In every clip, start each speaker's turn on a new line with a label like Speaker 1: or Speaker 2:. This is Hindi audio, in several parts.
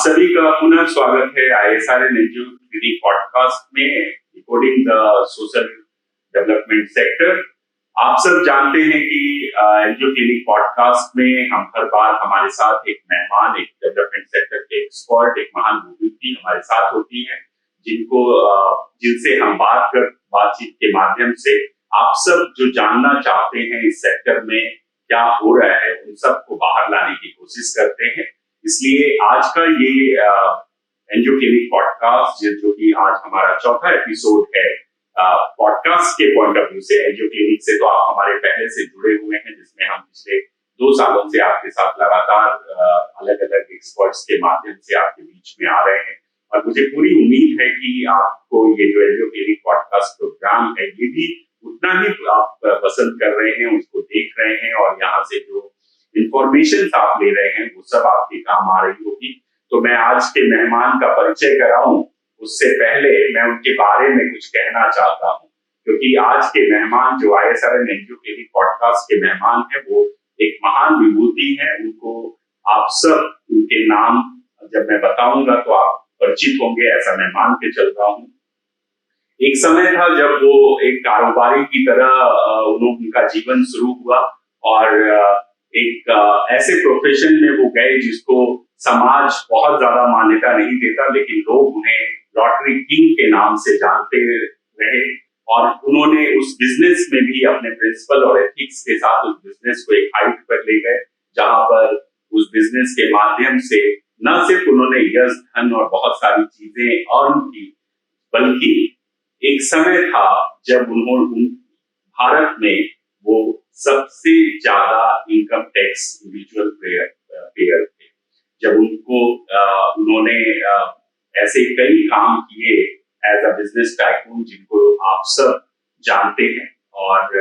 Speaker 1: सभी का पुनः स्वागत है ISRN एनजीओ क्लिनिक पॉडकास्ट में decoding the social development sector. आप सब जानते हैं कि एनजीओ क्लिनिक पॉडकास्ट में हम हर बार हमारे साथ एक मेहमान, एक डेवलपमेंट सेक्टर के एक्सपर्ट, एक महान विभूति हमारे साथ होती है, जिनसे हम बातचीत के माध्यम से आप सब जो जानना चाहते हैं इस सेक्टर में क्या हो रहा है उन सबको बाहर लाने की कोशिश करते हैं। इसलिए आज का ये एनजीओ क्लिनिक पॉडकास्ट जो कि आज हमारा चौथा एपिसोड है पॉडकास्ट के पॉइंट ऑफ व्यू से। एनजीओ क्लिनिक से तो आप हमारे पहले से जुड़े हुए हैं, जिसमें हम पिछले 2 सालों से आपके साथ लगातार अलग अलग एक्सपर्ट्स के माध्यम से आपके बीच में आ रहे हैं और मुझे पूरी उम्मीद है कि आपको ये जो एनजीओ क्लिनिक पॉडकास्ट प्रोग्राम है ये भी उतना ही आप पसंद कर रहे हैं, उसको देख रहे हैं और यहाँ से जो इंफॉर्मेशन आप ले रहे हैं वो सब आपके काम आ रही होगी। तो मैं आज के मेहमान का परिचय कराऊं उससे पहले मैं उनके बारे में कुछ कहना चाहता हूं, क्योंकि आज के मेहमान जो ISRN एनजीओ क्लिनिक पॉडकास्ट के मेहमान हैं वो एक महान विभूति हैं। उनको आप सब उनके नाम जब मैं बताऊंगा तो आप परिचित होंगे, ऐसा मैं मान के चल रहा हूँ। एक समय था जब वो एक कारोबारी की तरह उनका जीवन शुरू हुआ और एक ऐसे प्रोफेशन में वो गए जिसको समाज बहुत ज्यादा मान्यता नहीं देता, लेकिन लोग उन्हें लॉटरी किंग के नाम से जानते रहे और उन्होंने उस बिजनेस में भी अपने प्रिंसिपल और एथिक्स के साथ उस बिजनेस को एक हाइट पर ले गए, जहां पर उस बिजनेस के माध्यम से न सिर्फ उन्होंने यश, धन और बहुत सारी चीजें अर्न की, बल्कि एक समय था जब उन्होंने भारत में वो सबसे ज्यादा इनकम टैक्स इंडिविजुअल पेयर थे। जब उन्होंने ऐसे कई काम किए एज अ बिजनेस टाइकून जिनको आप सब जानते हैं और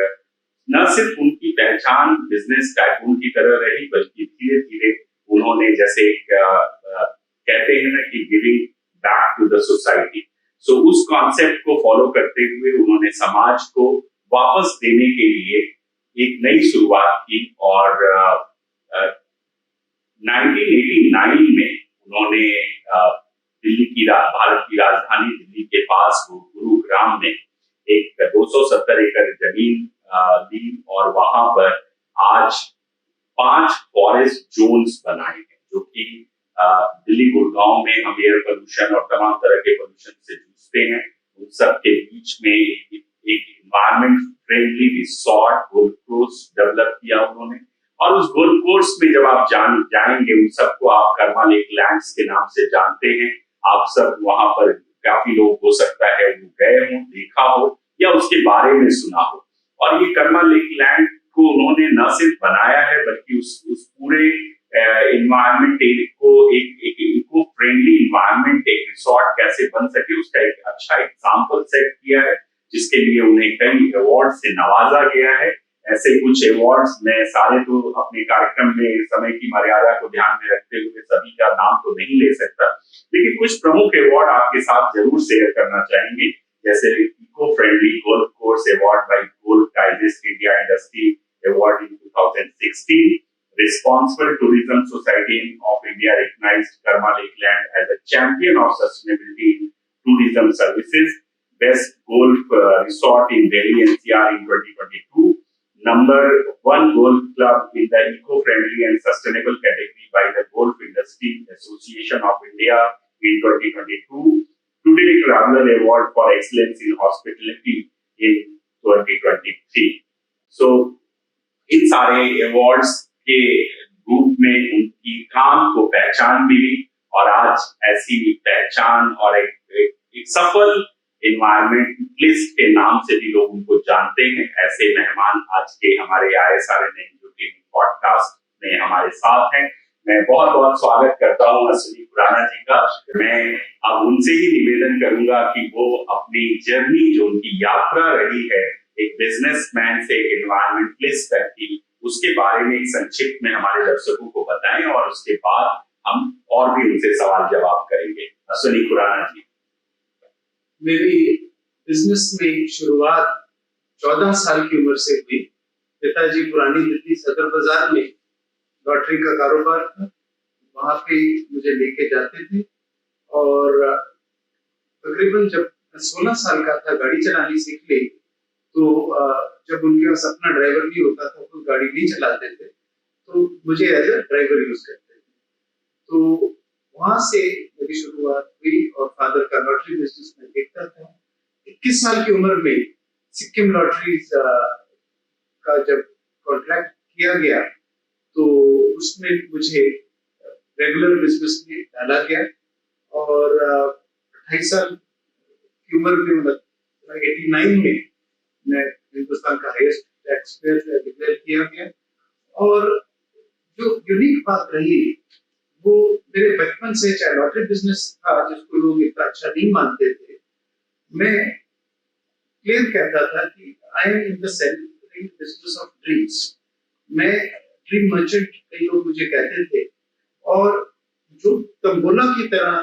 Speaker 1: न सिर्फ उनकी पहचान बिजनेस टाइकून की तरह रही, बल्कि धीरे धीरे उन्होंने जैसे कहते हैं ना कि giving back to the society, so उस कॉन्सेप्ट को फॉलो करते हुए उन्होंने समाज को वापस देने के लिए एक नई शुरुआत की और 1989 में उन्होंने भारत की राजधानी दिल्ली के पास गुरुग्राम में एक 270 एकड़ जमीन ली और वहां पर आज 5 फॉरेस्ट जोन्स बनाए हैं, जो कि दिल्ली गुड़गांव में हम एयर पोल्यूशन और तमाम तरह के पोल्यूशन से जूझते हैं, उन सब के बीच में एक environment friendly resort golf course develop किया उन्होंने। और उस गोल्फ कोर्स में जब आप जाएंगे उन सबको आप कर्मा लेक लैंड्स के नाम से जानते हैं। आप सब वहां पर काफी लोग हो सकता है वो गए हो, देखा हो या उसके बारे में सुना हो। और ये कर्मा लेक लैंड को उन्होंने न सिर्फ बनाया है बल्कि उस पूरे इन्वायरमेंट को एक इको फ्रेंडली इन्वायरमेंट, एक रिसोर्ट कैसे बन सके उसका एक अच्छा एग्जाम्पल सेट किया है, जिसके लिए उन्हें कई अवार्ड से नवाजा गया है। ऐसे कुछ अवार्ड्स मैं सारे तो अपने कार्यक्रम में समय की मर्यादा को ध्यान में रखते हुए सभी का नाम तो नहीं ले सकता, लेकिन कुछ प्रमुख अवार्ड आपके साथ जरूर शेयर करना चाहेंगे, जैसे eco friendly golf course award by golf digest India industry award in 2016, Responsible Tourism Society of India recognized Karma Lakeland as a champion of sustainability in tourism services, Best Golf Resort in Delhi NCR in 2022, number 1 golf club in the eco-friendly and sustainable category by the Golf Industry Association of India in 2022, Today Traveler Award for Excellence in Hospitality in 2023. So, इन सारे अवार्ड्स के रूप में उनकी काम को पहचान मिली और आज ऐसी पहचान और एक सफल इन्वायरमेंटलिस्ट के नाम से भी लोग उनको जानते हैं। ऐसे मेहमान आज के हमारे ISRN एनजीओ के पॉडकास्ट में हमारे साथ हैं। मैं बहुत बहुत स्वागत करता हूं अश्विनी खुराना जी का। मैं अब उनसे ही निवेदन करूंगा कि वो अपनी जर्नी, जो उनकी यात्रा रही है एक बिजनेसमैन से एनवायरमेंटलिस्ट तक की, उसके बारे में एक संक्षिप्त में हमारे दर्शकों को बताएं और उसके बाद हम और भी उनसे सवाल जवाब करेंगे। अश्विनी खुराना जी।
Speaker 2: मेरी बिजनेस में शुरुआत 14 साल की उम्र से हुई। पिताजी पुरानी दिल्ली सदर बाजार में लॉटरी का कारोबार था, वहां पे मुझे लेके जाते थे। और तकरीबन जब 16 साल का था गाड़ी चलानी सीख ली, तो जब उनके पास अपना ड्राइवर नहीं होता था तो गाड़ी नहीं चलाते थे, तो मुझे एज अ ड्राइवर यूज करते थे। तो वहां से मेरी शुरुआत हुई और फादर का लॉटरी बिजनेस में देखता था। 21 साल की उम्र में सिक्किम लॉटरीज का जब कॉन्ट्रैक्ट किया गया, तो उसमें मुझे रेगुलर बिजनेस में डाला गया। और 28 साल की उम्र में, मतलब 89 में, मैं हिंदुस्तान का हाईएस्ट टैक्स पेयर डिक्लेयर किया गया। और जो यूनिक बात रही, वो मेरे बचपन से, चाहे लॉटरी बिजनेस था जिसको लोग इतना अच्छा नहीं मानते थे, मैं क्लियर कहता था कि I am in the selling business of dreams. मैं ड्रीम मर्चेंट, कई लोग मुझे कहते थे। और जो तंबोला की तरह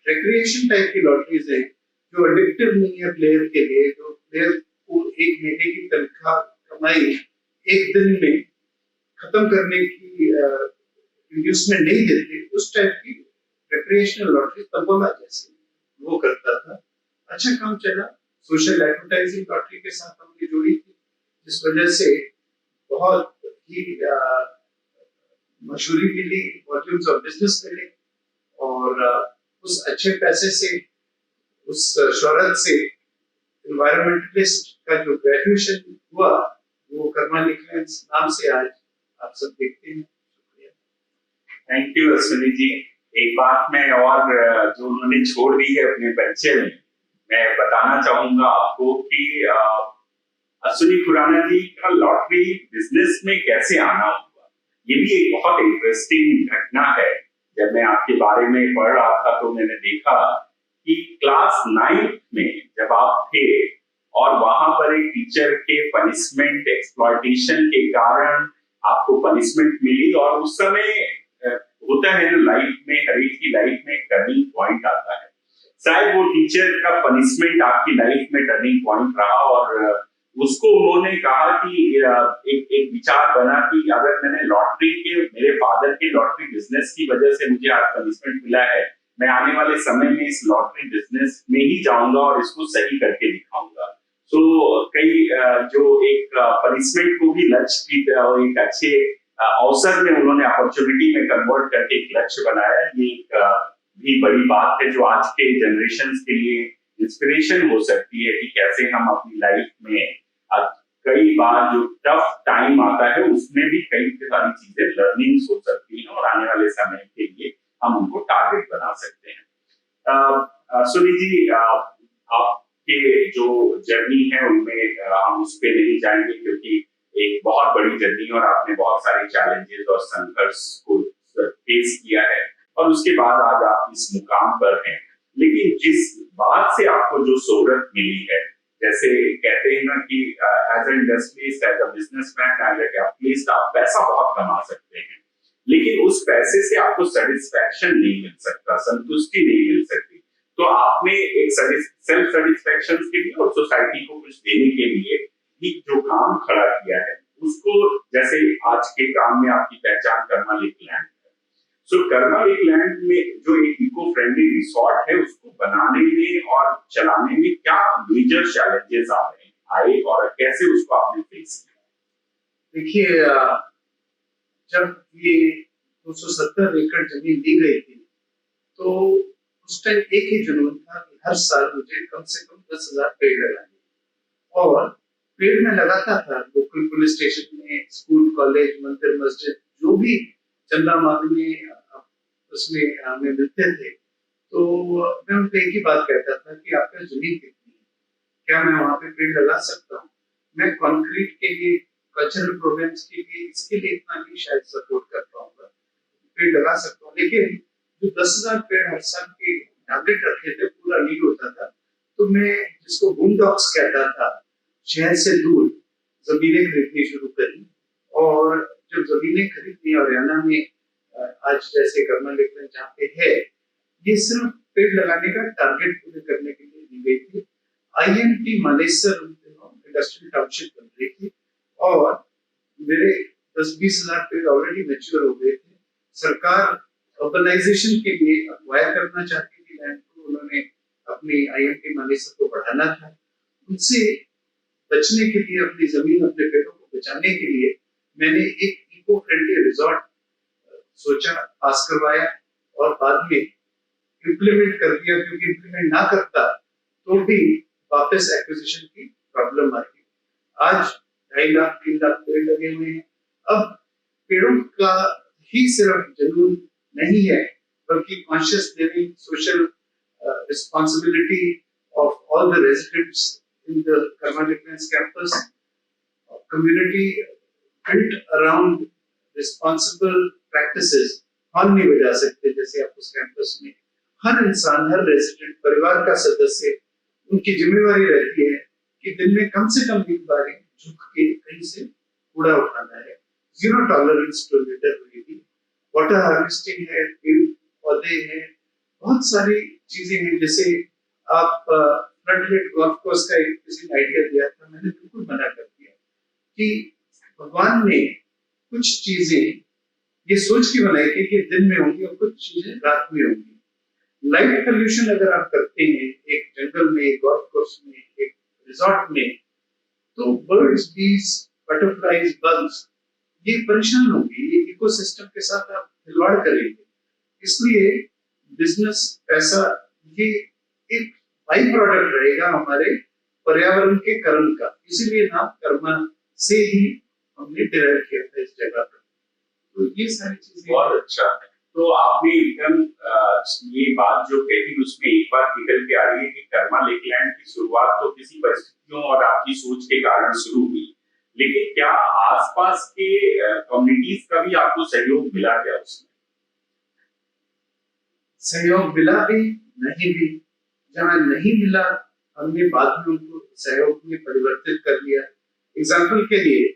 Speaker 2: रिक्रिएशन टाइप की लॉटरीज है, जो एडिक्टिव नहीं है प्लेयर के लिए, जो प्लेयर को एक महीने की तनख्वाह कमाई एक दिन में खत्म करने की इंड्यूसमेंट नहीं देते, उस टाइप की रिक्रिएशनल लॉटरी तंबोला जैसे वो करता था। अच्छा काम चला। सोशल एडवर्टाइजिंग लॉटरी के साथ हमने जोड़ी थी, जिस वजह से बहुत ही मशहूरी मिली, वॉल्यूम्स ऑफ बिजनेस मिले। और उस अच्छे पैसे से, उस शोहरत से, एनवायरमेंटलिस्ट का जो ग्रेजुएशन हुआ, वो कर्मा लिखलेंस नाम से आज आप सब देखते हैं। शुक्रिया।
Speaker 1: थैंक यू अश्विनी जी। एक बात मैं और जो उन्होंने छोड़ दी है अपने परिचय में, मैं बताना चाहूंगा आपको कि अश्विनी खुराना जी का लॉटरी बिजनेस में कैसे आना हुआ, ये भी एक बहुत इंटरेस्टिंग घटना है। जब मैं आपके बारे में पढ़ रहा था तो मैंने देखा कि क्लास 9th में जब आप थे और वहां पर एक टीचर के पनिशमेंट, एक्सप्लॉयटेशन के कारण आपको पनिशमेंट मिली। और उस समय होता है ना लाइफ में, हर एक की लाइफ में टर्निंग पॉइंट आता है। शायद वो टीचर का पनिशमेंट आपकी लाइफ में टर्निंग पॉइंट रहा। और उसको उन्होंने कहा कि एक विचार बना कि अगर मैंने लॉटरी के, मेरे फादर के लॉटरी बिजनेस की वजह से मुझे आज पनिशमेंट मिला है, मैं आने वाले समय में इस लॉटरी बिजनेस में ही जाऊंगा और इसको सही करके दिखाऊंगा। तो कई जो एक पनिशमेंट को भी लक्ष्य की और एक अच्छे अवसर में उन्होंने अपॉर्चुनिटी में कन्वर्ट करके एक लक्ष्य बनाया। ये एक भी बड़ी बात है जो आज के जनरेशन के लिए इंस्पिरेशन हो सकती है कि कैसे हम अपनी लाइफ में कई बार जो टफ टाइम आता है उसमें भी कई सारी चीजें लर्निंग्स हो सकती हैं और आने वाले समय के लिए हम उनको टारगेट बना सकते हैं। सुनी जी, आपके जो जर्नी है उनमें हम उस पर नहीं जाएंगे क्योंकि एक बहुत बड़ी जर्नी और आपने बहुत सारे चैलेंजेस और संघर्ष को फेस किया है और उसके बाद आज आप इस मुकाम पर हैं। लेकिन जिस बात से आपको जो शोहरत मिली है, जैसे कहते हैं ना कि as an industrialist, as a businessman, as a capitalist आप पैसा बहुत कमा सकते हैं, लेकिन उस पैसे से आपको सेटिस्फैक्शन नहीं मिल सकता, संतुष्टि नहीं मिल सकती। तो आपने एक सेल्फ सेटिस्फैक्शन के लिए और सोसाइटी को कुछ देने के लिए भी जो काम खड़ा किया है, उसको जैसे आज के काम में आपकी पहचान कर्मा लिक लैंड है। सो कर्मा लिक लैंड में जो एक इको फ्रेंडली रिसोर्ट है उसको बनाने में और चलाने में क्या मेजर चैलेंजेस आए और कैसे उसको आपने फेस किया?
Speaker 2: देखिए, जब ये 270 एकड़ जमीन दी गई थी, तो उस टाइम एक ही जुनून था कि हर साल मुझे कम से कम 10,000 पेड़ लगाने। और पेड़ में लगाता था लोकल पुलिस स्टेशन में, स्कूल, कॉलेज, मंदिर, मस्जिद, जो भी चंदा मांगने उसमें हमें मिलते थे। तो मैं उनको एक ही बात कहता था कि आपका जमीन कितनी है, क्या मैं वहां पे पेड़ लगा सकता हूँ? मैं कंक्रीट के लिए, कल्चरल प्रोग्राम्स के लिए, इसके लिए इतना नहीं शायद सपोर्ट कर पाऊंगा, पेड़ लगा सकता हूँ। लेकिन जो 10,000 पेड़ हर साल के टारगेट रखे थे पूरा नहीं होता था। तो मैं, जिसको बूमडॉक्स कहता था, शहर से दूर जमीनें खरीदनी शुरू करी। और जब जमीनें खरीदनी हरियाणा में, आज जैसे कर्मा लिक लैंड जहाँ पे है, ये सिर्फ पेड़ लगाने का टारगेट पूरे करने के लिए दी गई थी। IMT मालेसर इंडस्ट्रियल टाउनशिप बन रही थी और मेरे 10-20 हजार पेड़ ऑलरेडी मैच्योर हो गए थे। सरकार अर्बनाइजेशन के लिए अक्वायर करना चाहती थी लैंड को, उन्होंने अपनी IMT मानेसर को बढ़ाना था, उनसे बचने के लिए, अपनी जमीन अपने पेड़ों को बचाने के लिए मैंने एक इको फ्रेंडली रिजॉर्ट सोचा, पास करवाया और बाद में इम्प्लीमेंट कर दिया, क्योंकि इम्प्लीमेंट ना करता तो भी वापस एक्विजिशन की प्रॉब्लम आती। आज 2.5 लाख 3 लाख पेड़ लगे हुए हैं। अब पेड़ों का ही सिर्फ जुनून नहीं है, बल्कि conscious living, social responsibility of all the residents in the Karma defence campus, community built around responsible practices. हम नहीं बजा सकते जैसे आप उस कैंपस में हर इंसान, हर रेजिडेंट, परिवार का सदस्य, उनकी जिम्मेवारी रहती है कि दिन में कम से कम एक बार झुक के कहीं से कूड़ा उठाना है। जीरो टॉलरेंस टू लिटर रहेगी, वाटर हार्वेस्टिंग है, पेड़ पौधे हैं, बहुत सारी चीजें हैं। जैसे आप फ्लड हेड गोल्फ कोर्स का एक किसी ने आइडिया दिया था, मैंने बिल्कुल मना कर दिया कि भगवान ने कुछ चीजें ये सोच के बनाई थी कि दिन में होंगी और कुछ चीजें रात में होंगी। लाइट पोल्यूशन अगर आप करते हैं एक जंगल में, एक गोल्फ कोर्स में, एक रिजॉर्ट में, तो बर्ड्स, बीज, बटरफ्लाईज, बग्स ये परेशान होंगे, ये इकोसिस्टम के साथ आप खिलवाड़ करेंगे। इसलिए बिजनेस, पैसा, ये एक बाई प्रोडक्ट रहेगा हमारे पर्यावरण के कर्म का। इसीलिए नाम कर्मा से ही हमने डिराइव किया था इस जगह पर। तो ये सारी चीजें
Speaker 1: बहुत अच्छा है। तो आपने एकदम ये बात जो कही उसमें एक बात निकल के आ रही है कि कर्मा लेकलैंड की शुरुआत तो किसी परिस्थितियों और आपकी सोच के कारण शुरू हुई, लेकिन क्या आसपास के कम्युनिटीज का भी आपको सहयोग मिला क्या उसमें?
Speaker 2: सहयोग मिला भी, नहीं भी। जहां नहीं मिला हमने बाद में उनको सहयोग में परिवर्तित कर लिया। एग्जाम्पल के लिए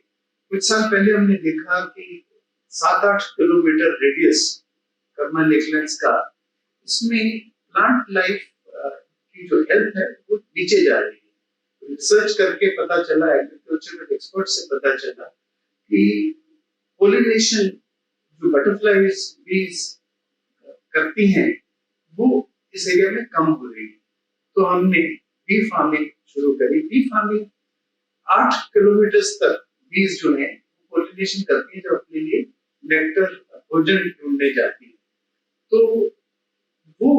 Speaker 2: कुछ साल पहले हमने देखा कि 7-8 किलोमीटर रेडियस कर्मा लेकलैंड्स का, इसमें प्लांट लाइफ की जो हेल्थ है वो नीचे जा रही है। रिसर्च करके पता चला, एग्रीकल्चरल एक्सपर्ट से पता चला कि पोलिनेशन जो बटरफ्लाईज, बीज करती हैं वो इस एरिया में कम हो रही है। तो हमने बी फार्मिंग शुरू करी। बी फार्मिंग 8 किलोमीटर तक बीज जो है पोलिनेशन करती है, जो अपने लिए नेक्टर, भोजन ढूंढने जाती है। तो वो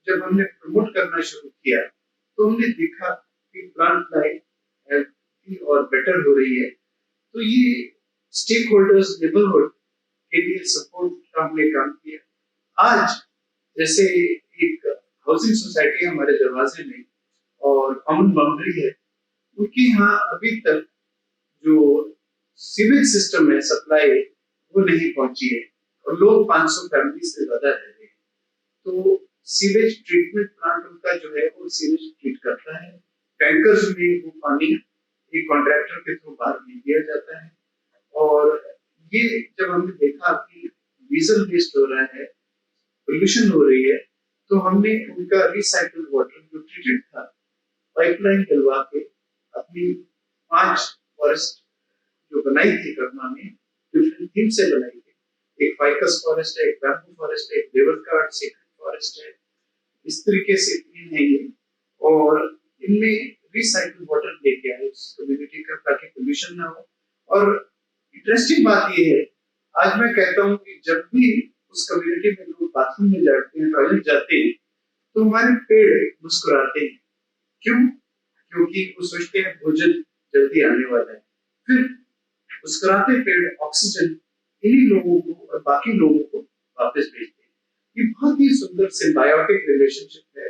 Speaker 2: जब हमने प्रमोट करना शुरू किया तो हमने देखा कि प्लांट लाइफ हेल्थी और बेटर हो रही है। तो ये स्टेक होल्डर्स, नेबरहुड के लिए सपोर्ट का हमने काम किया। आज जैसे एक हाउसिंग सोसाइटी है हमारे दरवाजे में और कॉमन बाउंड्री है, उनके यहाँ अभी तक जो सीवेज सिस्टम है, सप्लाई, वो नहीं पहुंची है और लोग 500 फैमिली से ज्यादा रह रहे हैं। तो सीवेज ट्रीटमेंट प्लांट उनका जो है वो सीवेज ट्रीट करता है। टैंकर्स में वो पानी एक कॉन्ट्रैक्टर के थ्रू बाहर भेज दिया जाता है। और ये जब हमने देखा कि डीजल वेस्ट हो रहा है, पोल्यूशन हो रही है, तो हमने उनका रिसाइकल्ड वाटर जो ट्रीटेड था, पाइपलाइन डलवा के अपनी 5 फॉरेस्ट जो बनाई थी कर्मा में, डिफरेंट थीम से बनाई थी। एक फाइकस फॉरेस्ट है, एक बैम्बू फॉरेस्ट है, एक लेबर कार्ड सेक्रेट फॉरेस्ट है। इस तरीके से 3 है ये, और इनमें रिसाइकल वाटर लेके आए उस कम्युनिटी का, ताकि पोल्यूशन ना हो। और इंटरेस्टिंग बात ये है, आज मैं कहता हूँ कि जब भी उस कम्युनिटी में लोग बाथरूम में जाते हैं, टॉयलेट जाते हैं, तो हमारे पेड़ मुस्कुराते हैं। क्यों? क्योंकि वो सोचते हैं भोजन जल्दी आने वाला है। फिर मुस्कुराते पेड़ ऑक्सीजन इन्हीं लोगों को और बाकी लोगों को वापस भेजते हैं। ये बहुत ही सुंदर सिम्बायोटिक रिलेशनशिप है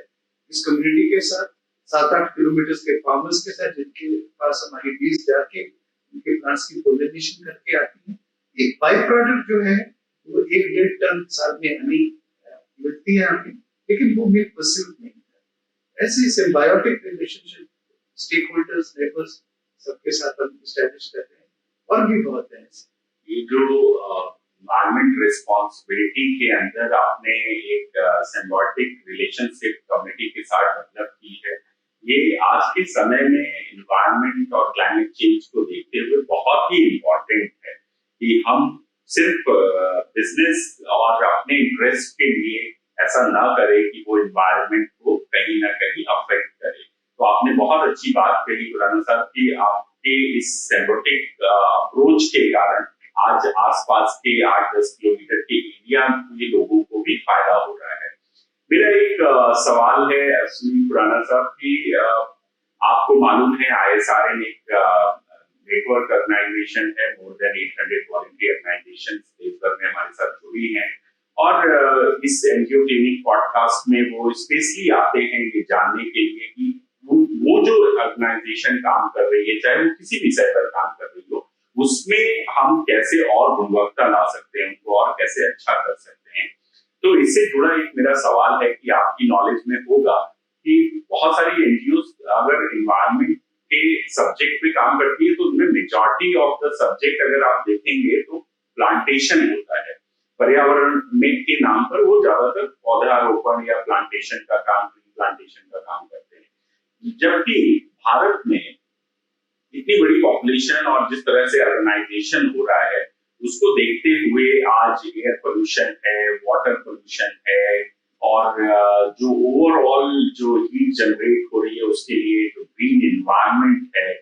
Speaker 2: इस कम्युनिटी के साथ, 7-8 किलोमीटर के फार्मर्स के साथ, जिनके पास हमारी बीज जाके उनके प्लांट्स की पोलिनेशन करके आती है। एक बाई प्रोडक्ट जो है वो 1-1.5 टन साल में हनी मिलती है हमें, लेकिन वो मिल्क परस्यूट नहीं है। ऐसी symbiotic relationship stakeholders, neighbours सबके साथ हम एस्टैब्लिश कर रहे हैं, और भी बहुत है ऐसे।
Speaker 1: ये जो एनवायरमेंट रिस्पॉन्सिबिलिटी के अंदर आपने एक सिम्बायोटिक रिलेशनशिप कम्युनिटी के साथ डेवलप की है, ये आज के समय में एनवायरमेंट और क्लाइमेट चेंज को देखते हुए बहुत ही इम्पोर्टेंट है कि हम सिर्फ बिजनेस और अपने इंटरेस्ट के लिए ऐसा ना करे कि वो इन्वायरमेंट को कहीं ना कहीं अफेक्ट करे। तो आपने बहुत अच्छी बात कही खुराना साहब कि आपके इस सिम्बायोटिक अप्रोच के कारण आज आसपास के 8-10 किलोमीटर के एरिया के लोगों को भी फायदा हो रहा है। मेरा एक सवाल है सुनील खुराना साहब कि आपको मालूम है ISRN एक नेटवर्क ऑर्गेनाइजेशन है, मोर देन 800 वॉलंटियर ऑर्गेनाइजेशन देश भर में हमारे साथ जुड़ी हैं और इस एनजीओ क्लिनिक पॉडकास्ट में वो स्पेशली आते हैं ये जानने के लिए कि वो जो ऑर्गेनाइजेशन काम कर रही है, चाहे वो किसी विषय पर काम कर रही हो, उसमें हम कैसे और गुणवत्ता ला सकते हैं, उनको और कैसे अच्छा कर सकते हैं। तो इससे जुड़ा एक मेरा सवाल है कि आपकी नॉलेज में होगा कि बहुत सारी एनजीओ अगर इन्वायरमेंट के सब्जेक्ट पे काम करती है तो उनमें मेजॉरिटी ऑफ द सब्जेक्ट अगर आप देखेंगे तो प्लांटेशन होता है। पर्यावरण में के नाम पर वो ज्यादातर पौधारोपण या प्लांटेशन का काम, ट्री प्लांटेशन का काम करते हैं। जबकि भारत में इतनी बड़ी पॉपुलेशन और जिस तरह से अर्बनाइजेशन हो रहा है उसको देखते हुए आज एयर पोल्यूशन है, वाटर पोल्यूशन है और जो ओवरऑल जो हीट जनरेट हो रही है उसके लिए जो ग्रीन एनवायरनमेंट है,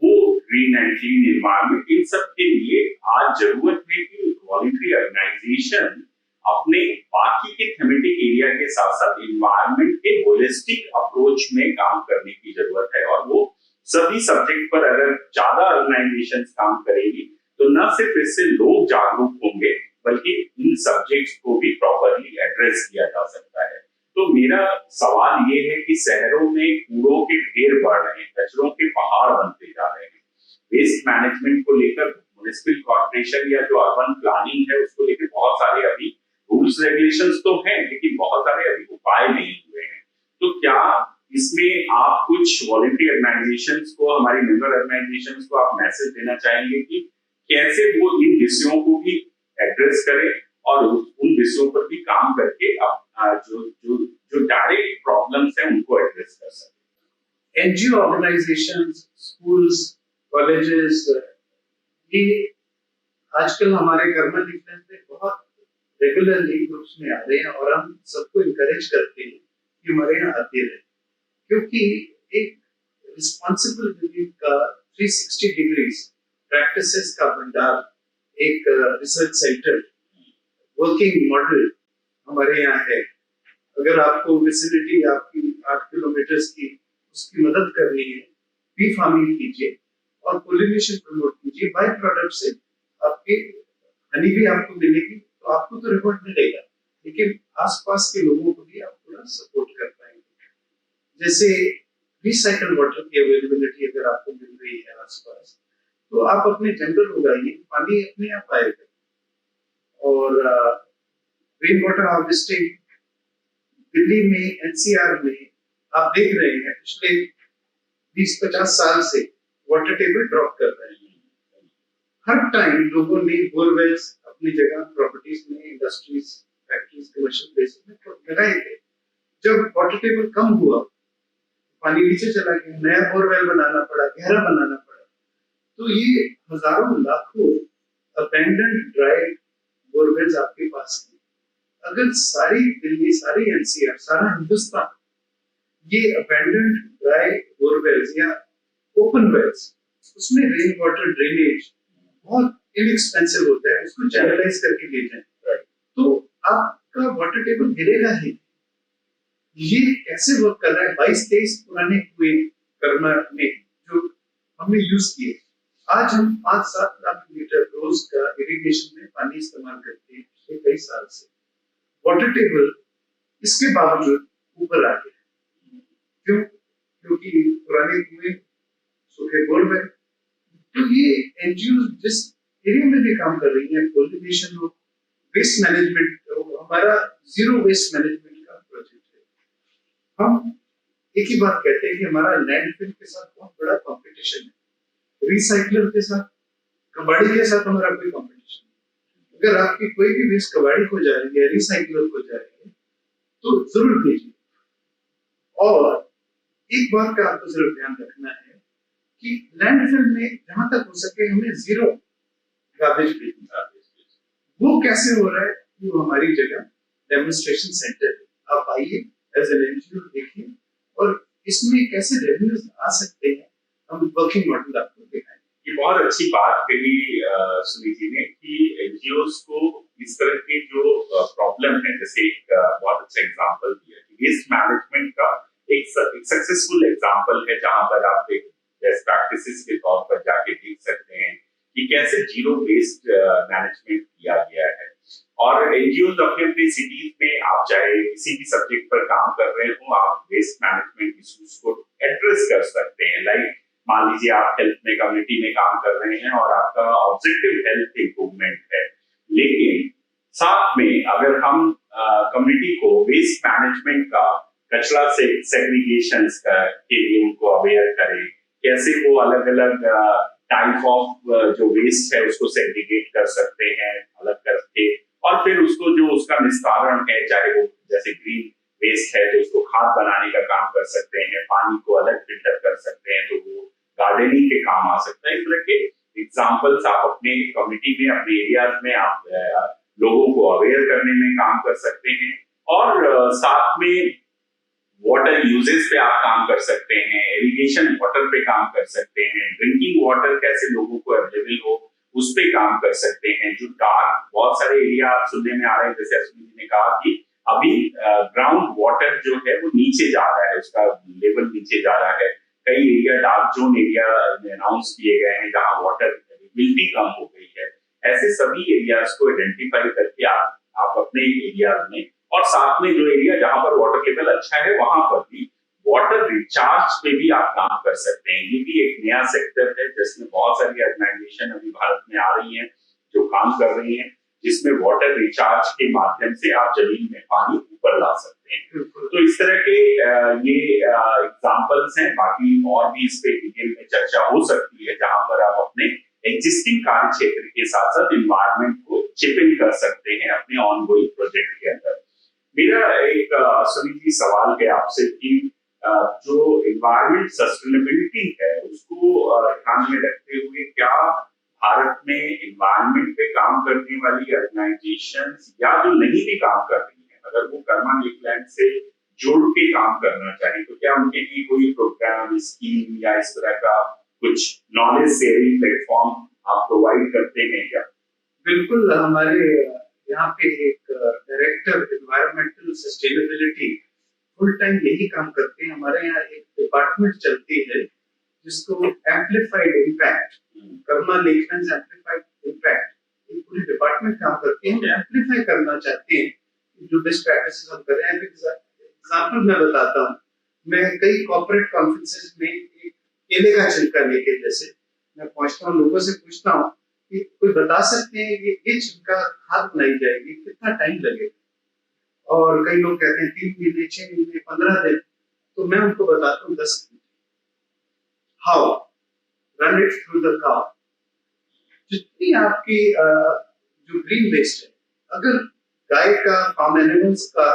Speaker 1: वो ग्रीन एंड क्लीन एनवायरनमेंट, इन सब के लिए आज जरूरत है कि वॉलंटरी ऑर्गेनाइजेशन अपने बाकी के थेमेटिक एरिया के साथ साथ एनवायरनमेंट के होलिस्टिक अप्रोच में काम करने की जरूरत है। और वो सभी सब्जेक्ट पर अगर ज्यादा ऑर्गेनाइजेशन काम करेगी तो न सिर्फ इससे लोग जागरूक होंगे बल्कि इन सब्जेक्ट्स को भी प्रॉपरली एड्रेस किया जा सकता है। तो मेरा सवाल ये है कि शहरों में कूड़ों के ढेर बढ़ रहे हैं, कचरों के पहाड़ बनते जा रहे हैं, वेस्ट मैनेजमेंट को लेकर म्युनिसिपल कॉर्पोरेशन या जो अर्बन प्लानिंग है उसको लेकर बहुत सारे अभी रूल्स रेगुलेशंस तो हैं लेकिन बहुत सारे अभी उपाय नहीं हुए हैं। तो क्या इसमें आप कुछ वॉलंटरी ऑर्गेनाइजेशंस को, हमारी मेंबर ऑर्गेनाइजेशंस को आप मैसेज देना चाहेंगे कि कैसे वो इन विषयों को भी एड्रेस करें और उन विषयों पर भी काम करके जो जो जो डायरेक्ट प्रॉब्लम्स हैं उनको एड्रेस कर सकें।
Speaker 2: एनजीओ ऑर्गेनाइजेशंस, स्कूल्स, कॉलेजेस, ये आजकल हमारे कर्मल इन्फ्लुएंस में बहुत रेगुलरली ग्रुप्स में आ रहे हैं और हम सबको इनकरेज करते हैं कि हमारे यहाँ आते रहे, क्योंकि एक रिस्पॉन्सिबल लिविंग का 360 डिग्रीज प्रैक्टिसेस का भंडार, एक रिसर्च सेंटर वर्किंग मॉडल हमारे यहाँ है। अगर आपको विसिनिटी आपकी 8 किलोमीटर की उसकी मदद करनी है, बी फार्मिंग कीजिए और पोलिनेशन प्रमोट कीजिए। बाय प्रोडक्ट से आपके हनी भी आपको मिलेगी, तो आपको तो रिवॉर्ड मिलेगा, लेकिन आसपास के लोगों को भी आप थोड़ा सपोर्ट कर पाएंगे। जैसे रिसाइकल वाटर की अवेलेबिलिटी अगर आपको मिल रही है आसपास, तो आप अपने जंगल उगाइए, पानी अपने आप आएगा। और रेन वाटर हार्वेस्टिंग दिल्ली में, एनसीआर में आप देख रहे हैं पिछले 20-50 साल से वाटर टेबल ड्रॉप कर रहे हैं। हर टाइम लोगों ने बोरवेल्स अपनी जगह प्रॉपर्टीज में, इंडस्ट्रीज, फैक्ट्रीज, कमर्शियल प्लेसेस में लगाए थे। जब वाटर टेबल कम हुआ, पानी नीचे चला गया, नया बोरवेल बनाना पड़ा, गहरा बनाना पड़ा। तो ये हजारों लाखों अबैंडन्ड ड्राई बोरवेल्स आपके पास हैं। अगर सारी दिल्ली, सारी एनसीआर, सारा हिंदुस्तान ये अबैंडन्ड ड्राई बोरवेल्स या ओपन वेल्स, उसमें रेन वाटर ड्रेनेज बहुत इनएक्सपेंसिव होता है, उसको चैनलाइज करके ले जाए तो आपका वाटर टेबल गिरेगा ही। ये कैसे वर्क कर रहा है? 22-23 पुराने कुएं कर्मा में जो हमने यूज किए, आज हम 5-7 लाख लीटर रोज का इरिगेशन में पानी इस्तेमाल करते हैं पिछले कई साल से। वाटर टेबल इसके बावजूद ऊपर आ गया। क्यों? क्योंकि पुराने कुएं, सूखे बोरवेल। तो ये एनजीओ जिस एरिया में भी काम कर रही है, पोलिनेशन हो, वेस्ट मैनेजमेंट हो, हमारा जीरो वेस्ट मैनेजमेंट का प्रोजेक्ट है। हम एक ही बात कहते हैं कि हमारा लैंडफिल के साथ बहुत बड़ा कंपटीशन है, रिसाइकलर के साथ, कबाड़ी के साथ हमारा कोई कंपटीशन नहीं। अगर आपकी कोई भी वेस्ट कबाड़ी को जा रही है, रिसाइकलर को जा रही है, तो जरूर भेजिए। और एक बात का आपको जरूर ध्यान रखना है कि लैंडफिल में जहां तक हो सके हमें जीरो गार्बेज भेजना। वो कैसे हो रहा है, वो हमारी जगह डेमोन्स्ट्रेशन सेंटर है। आप आइए एज एन एनजीओ देखिए, और इसमें कैसे रेवेन्यूज आ सकते हैं, हम वर्किंग मॉडल आपको दिखाएंगे।
Speaker 1: ये बहुत अच्छी बात कही सुनील जी ने कि एनजीओस को इस तरह के जो प्रॉब्लम है, जैसे एक बहुत अच्छा एग्जांपल दिया कि वेस्ट मैनेजमेंट का एक सक्सेसफुल एग्जांपल है, जहां पर आप एक बेस्ट प्रैक्टिसेस के तौर पर जाके देख सकते हैं कि कैसे जीरो वेस्ट मैनेजमेंट किया गया है। और एनजीओ अपने अपने सिटीज में, आप चाहे किसी भी सब्जेक्ट पर काम कर रहे हो, आप वेस्ट मैनेजमेंट इश्यूज को एड्रेस कर सकते हैं। लाइक मान लीजिए आप हेल्थ में, कम्युनिटी में काम कर रहे हैं और आपका ऑब्जेक्टिव हेल्थ इंप्रूवमेंट है, लेकिन साथ में अगर हम कम्युनिटी को वेस्ट मैनेजमेंट का, कचरा से सेग्रीगेशन के लिए उनको अवेयर करें, कैसे वो अलग अलग टाइप ऑफ जो वेस्ट है उसको सेग्रीगेट कर सकते हैं अलग करके, और फिर उसको जो उसका निस्तारण है, चाहे वो जैसे ग्रीन वेस्ट है तो उसको खाद बनाने का काम कर सकते हैं, पानी को अलग फिल्टर कर सकते हैं तो वो गार्डनिंग के काम आ सकता है। इस तरह के एग्जाम्पल्स आप अपने कम्युनिटी में, अपने एरियाज में आप लोगों को अवेयर करने में काम कर सकते हैं। और साथ में वाटर यूजेस पे आप काम कर सकते हैं, इरिगेशन वाटर पे काम कर सकते हैं, ड्रिंकिंग वाटर कैसे लोगों को अवेलेबल हो उस पे काम कर सकते हैं। जो डार्क बहुत सारे एरिया सुनने में आ रहे हैं, जैसे अश्विनी जी ने कहा कि अभी ग्राउंड वाटर जो है वो नीचे जा रहा है, उसका लेवल नीचे जा रहा है। कई area dark zone area announce किए गए हैं जहां वाटर अवेलेबिलिटी कम हो गई है। ऐसे सभी एरियाज को आइडेंटिफाई करके आप अपने एरियाज में, और साथ में जो एरिया जहां पर वाटर लेवल अच्छा है वहां पर भी वाटर रिचार्ज पे भी आप काम कर सकते हैं। ये भी एक नया सेक्टर है जिसमें बहुत सारी ऑर्गेनाइजेशन अभी भारत में आ रही हैं जो काम कर रही हैं, जिसमें वाटर रिचार्ज के माध्यम से आप जमीन में पानी ऊपर ला सकते हैं। तो इस तरह के ये एग्जांपल्स हैं। बाकी और भी इस पे डिटेल में चर्चा हो सकती है, जहां पर आप अपने एग्जिस्टिंग कार्य क्षेत्र के साथ साथ इन्वायरमेंट को चिप इन कर सकते हैं अपने ऑनगोइंग प्रोजेक्ट के अंदर। मेरा एक सुनील जी सवाल है आपसे कि जो इन्वायरमेंट सस्टेनेबिलिटी है उसको ध्यान में रखते हुए क्या भारत में इन्वायरमेंट पे काम करने वाली ऑर्गेनाइजेशंस या जो नहीं भी काम कर रही है, अगर वो कर्मा लेकलैंड से जोड़ के काम करना चाहें तो क्या उनके लिए कोई प्रोग्राम, स्कीम या इस तरह का कुछ नॉलेज शेयरिंग प्लेटफॉर्म आप प्रोवाइड करते हैं क्या?
Speaker 2: बिल्कुल, हमारे यहाँ पे एक director environmental sustainability full time यही काम करते हैं। हमारे यहाँ एक डिपार्टमेंट चलती है जिसको एम्पलीफाइड इम्पैक्ट, कर्मा लेखन एम्पलीफाइड इम्पैक्ट, एक पूरी डिपार्टमेंट काम करते हैं। एम्पलीफाई करना चाहते हैं जो बेस्ट प्रैक्टिसेस हम कर रहे हैं। एग्जांपल मैं बताता हूँ, मैं कई कॉर्पोरेट कॉन्फ्रेंसेस में एक केले का छिलका लेके, जैसे मैं पहुंचता हूँ, लोगों से पूछता हूँ कि कोई बता सकते हैं कि ये छिलका खाद बनाई जाएगी कितना टाइम लगेगा, और कई लोग कहते हैं 3 महीने, 6 महीने, 15 दिन। तो मैं उनको बताता हूँ 10 घंटे। How run it through the cow. जितनी आपकी जो ग्रीन वेस्ट है, अगर गाय का, फार्म एनिमल्स का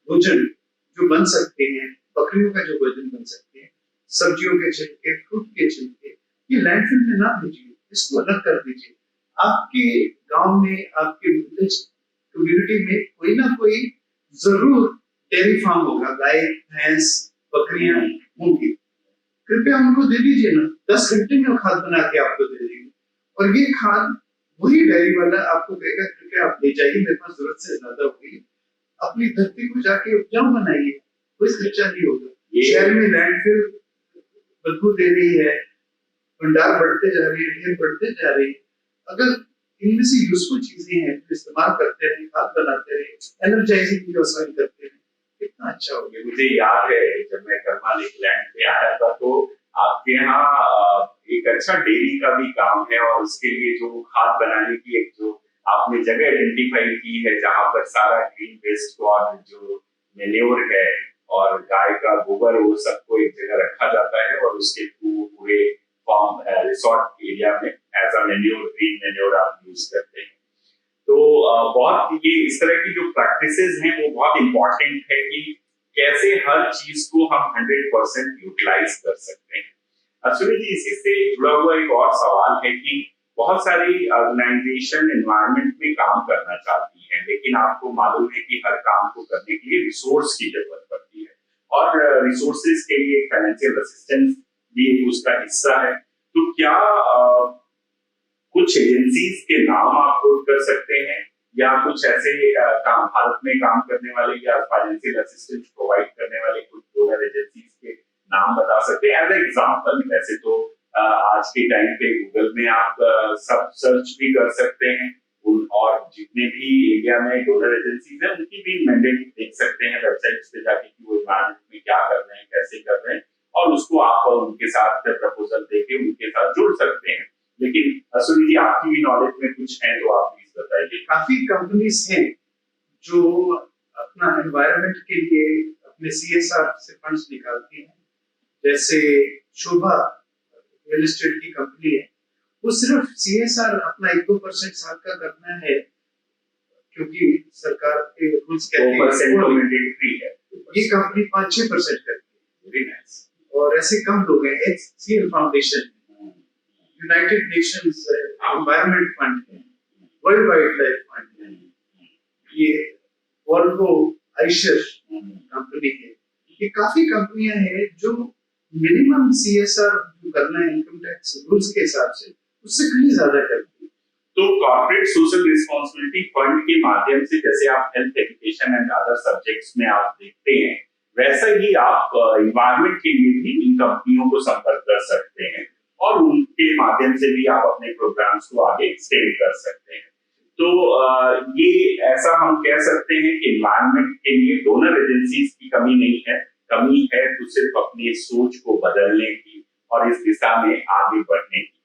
Speaker 2: भोजन जो बन सकते हैं, बकरियों का जो भोजन बन सकते हैं, सब्जियों के छिलके, फ्रूट के छिलके, ये लैंडफिल में ना भेजिए, इसको अलग कर दीजिए। आपके गांव में, आपके विलेज कम्युनिटी में कोई ना कोई जरूर डेयरी फार्म होगा, गाय, भैंस, बकरियां होंगी। कृपया उनको दे दीजिए ना, 10 घंटे में खाद बना के आपको दे देंगे। और ये खाद वही डेयरी वाला आपको कहेगा कृपया आप ले जाइए, मेरे पास जरूरत से ज्यादा हुई, अपनी धरती को जाके उपजाऊ बनाइए, कोई खर्चा नहीं होगा। शहर में लैंडफिल बदबू दे रही है, भंडार बढ़ते जा रहे हैं, ढेर बढ़ते जा रहे हैं। अगर इनमें से यूजफुल चीजें हैं जो इस्तेमाल करते रहे, खाद बनाते रहे, एनर्जाइजिंग व्यवसाय करते हैं, कितना अच्छा हो गया।
Speaker 1: मुझे याद है जब मैं कर्मा लेकलैंड पे आया था तो आपके यहाँ एक अच्छा डेयरी का भी काम है, और उसके लिए जो खाद बनाने की एक जो आपने जगह आइडेंटिफाई की है जहां पर सारा ग्रीन वेस्ट को और जो मेन्योर है और गाय का गोबर वो सबको एक जगह रखा जाता है, और उसके थ्रू पूरे फार्म रिसोर्ट एरिया में as a manure, green manure आप यूज करते हैं। तो बहुत ये इस तरह की जो प्रैक्टिसेस हैं वो बहुत इंपॉर्टेंट है कि कैसे हर चीज को हम 100% यूटिलाइज कर सकते हैं। अश्विनी जी, इसी से जुड़ा हुआ एक और सवाल है कि बहुत सारी ऑर्गेनाइजेशन एनवायरनमेंट में काम करना चाहती है, लेकिन आपको मालूम है कि हर काम को करने के लिए रिसोर्स की जरूरत पड़ती है और रिसोर्सेज के लिए फाइनेंशियल असिस्टेंस भी एक उसका हिस्सा है। तो क्या कुछ एजेंसीज के नाम आप कोट कर सकते हैं या कुछ ऐसे काम भारत में काम करने वाले या फाइनेंशियल असिस्टेंस प्रोवाइड करने वाले कुछ डोनर एजेंसीज के नाम बता सकते हैं एज एग्जांपल? वैसे तो आज के टाइम पे गूगल में आप सब सर्च भी कर सकते हैं और जितने भी इंडिया में डोनर एजेंसीज हैं उनकी भी मैंडेट देख सकते हैं वेबसाइट्स पे जाके कि वो इन्वायरमेंट में क्या कर रहे हैं, कैसे कर रहे हैं, और उसको आप उनके साथ प्रपोजल देके उनके साथ जुड़ सकते हैं। लेकिन असुरी जी, आपकी भी नॉलेज में कुछ है तो आप प्लीज बताइए।
Speaker 2: काफी कंपनीज हैं जो अपना एनवायरनमेंट के लिए अपने CSR से फंड्स निकालती हैं, जैसे शोभा रियल एस्टेट की कंपनी है, वो सिर्फ CSR अपना 1-2% साल का करना है क्योंकि सरकार के रूल्स कहते हैं। ये कंपनी 5-6% करती है। और ऐसे कम लोग हैं। HCL foundation, United Nations environment fund, world wide life fund, ये वॉल्वो आइशर कंपनी है। ये काफी कंपनियां हैं जो मिनिमम CSR जो करना है इनकम टैक्स रूल्स के हिसाब से उससे कहीं ज्यादा करती है।
Speaker 1: तो कॉर्पोरेट सोशल रिस्पांसिबिलिटी फंड के माध्यम से जैसे आप health education and other subjects में आप देखते हैं, वैसा ही आप एनवायरनमेंट के लिए भी इन कंपनियों को संपर्क कर सकते हैं और उनके माध्यम से भी आप अपने प्रोग्राम्स को आगे एक्सटेंड कर सकते हैं। तो ये ऐसा हम कह सकते हैं कि एनवायरनमेंट के लिए डोनर एजेंसीज की कमी नहीं है, कमी है तो सिर्फ अपनी सोच को बदलने की और इस दिशा में आगे बढ़ने की।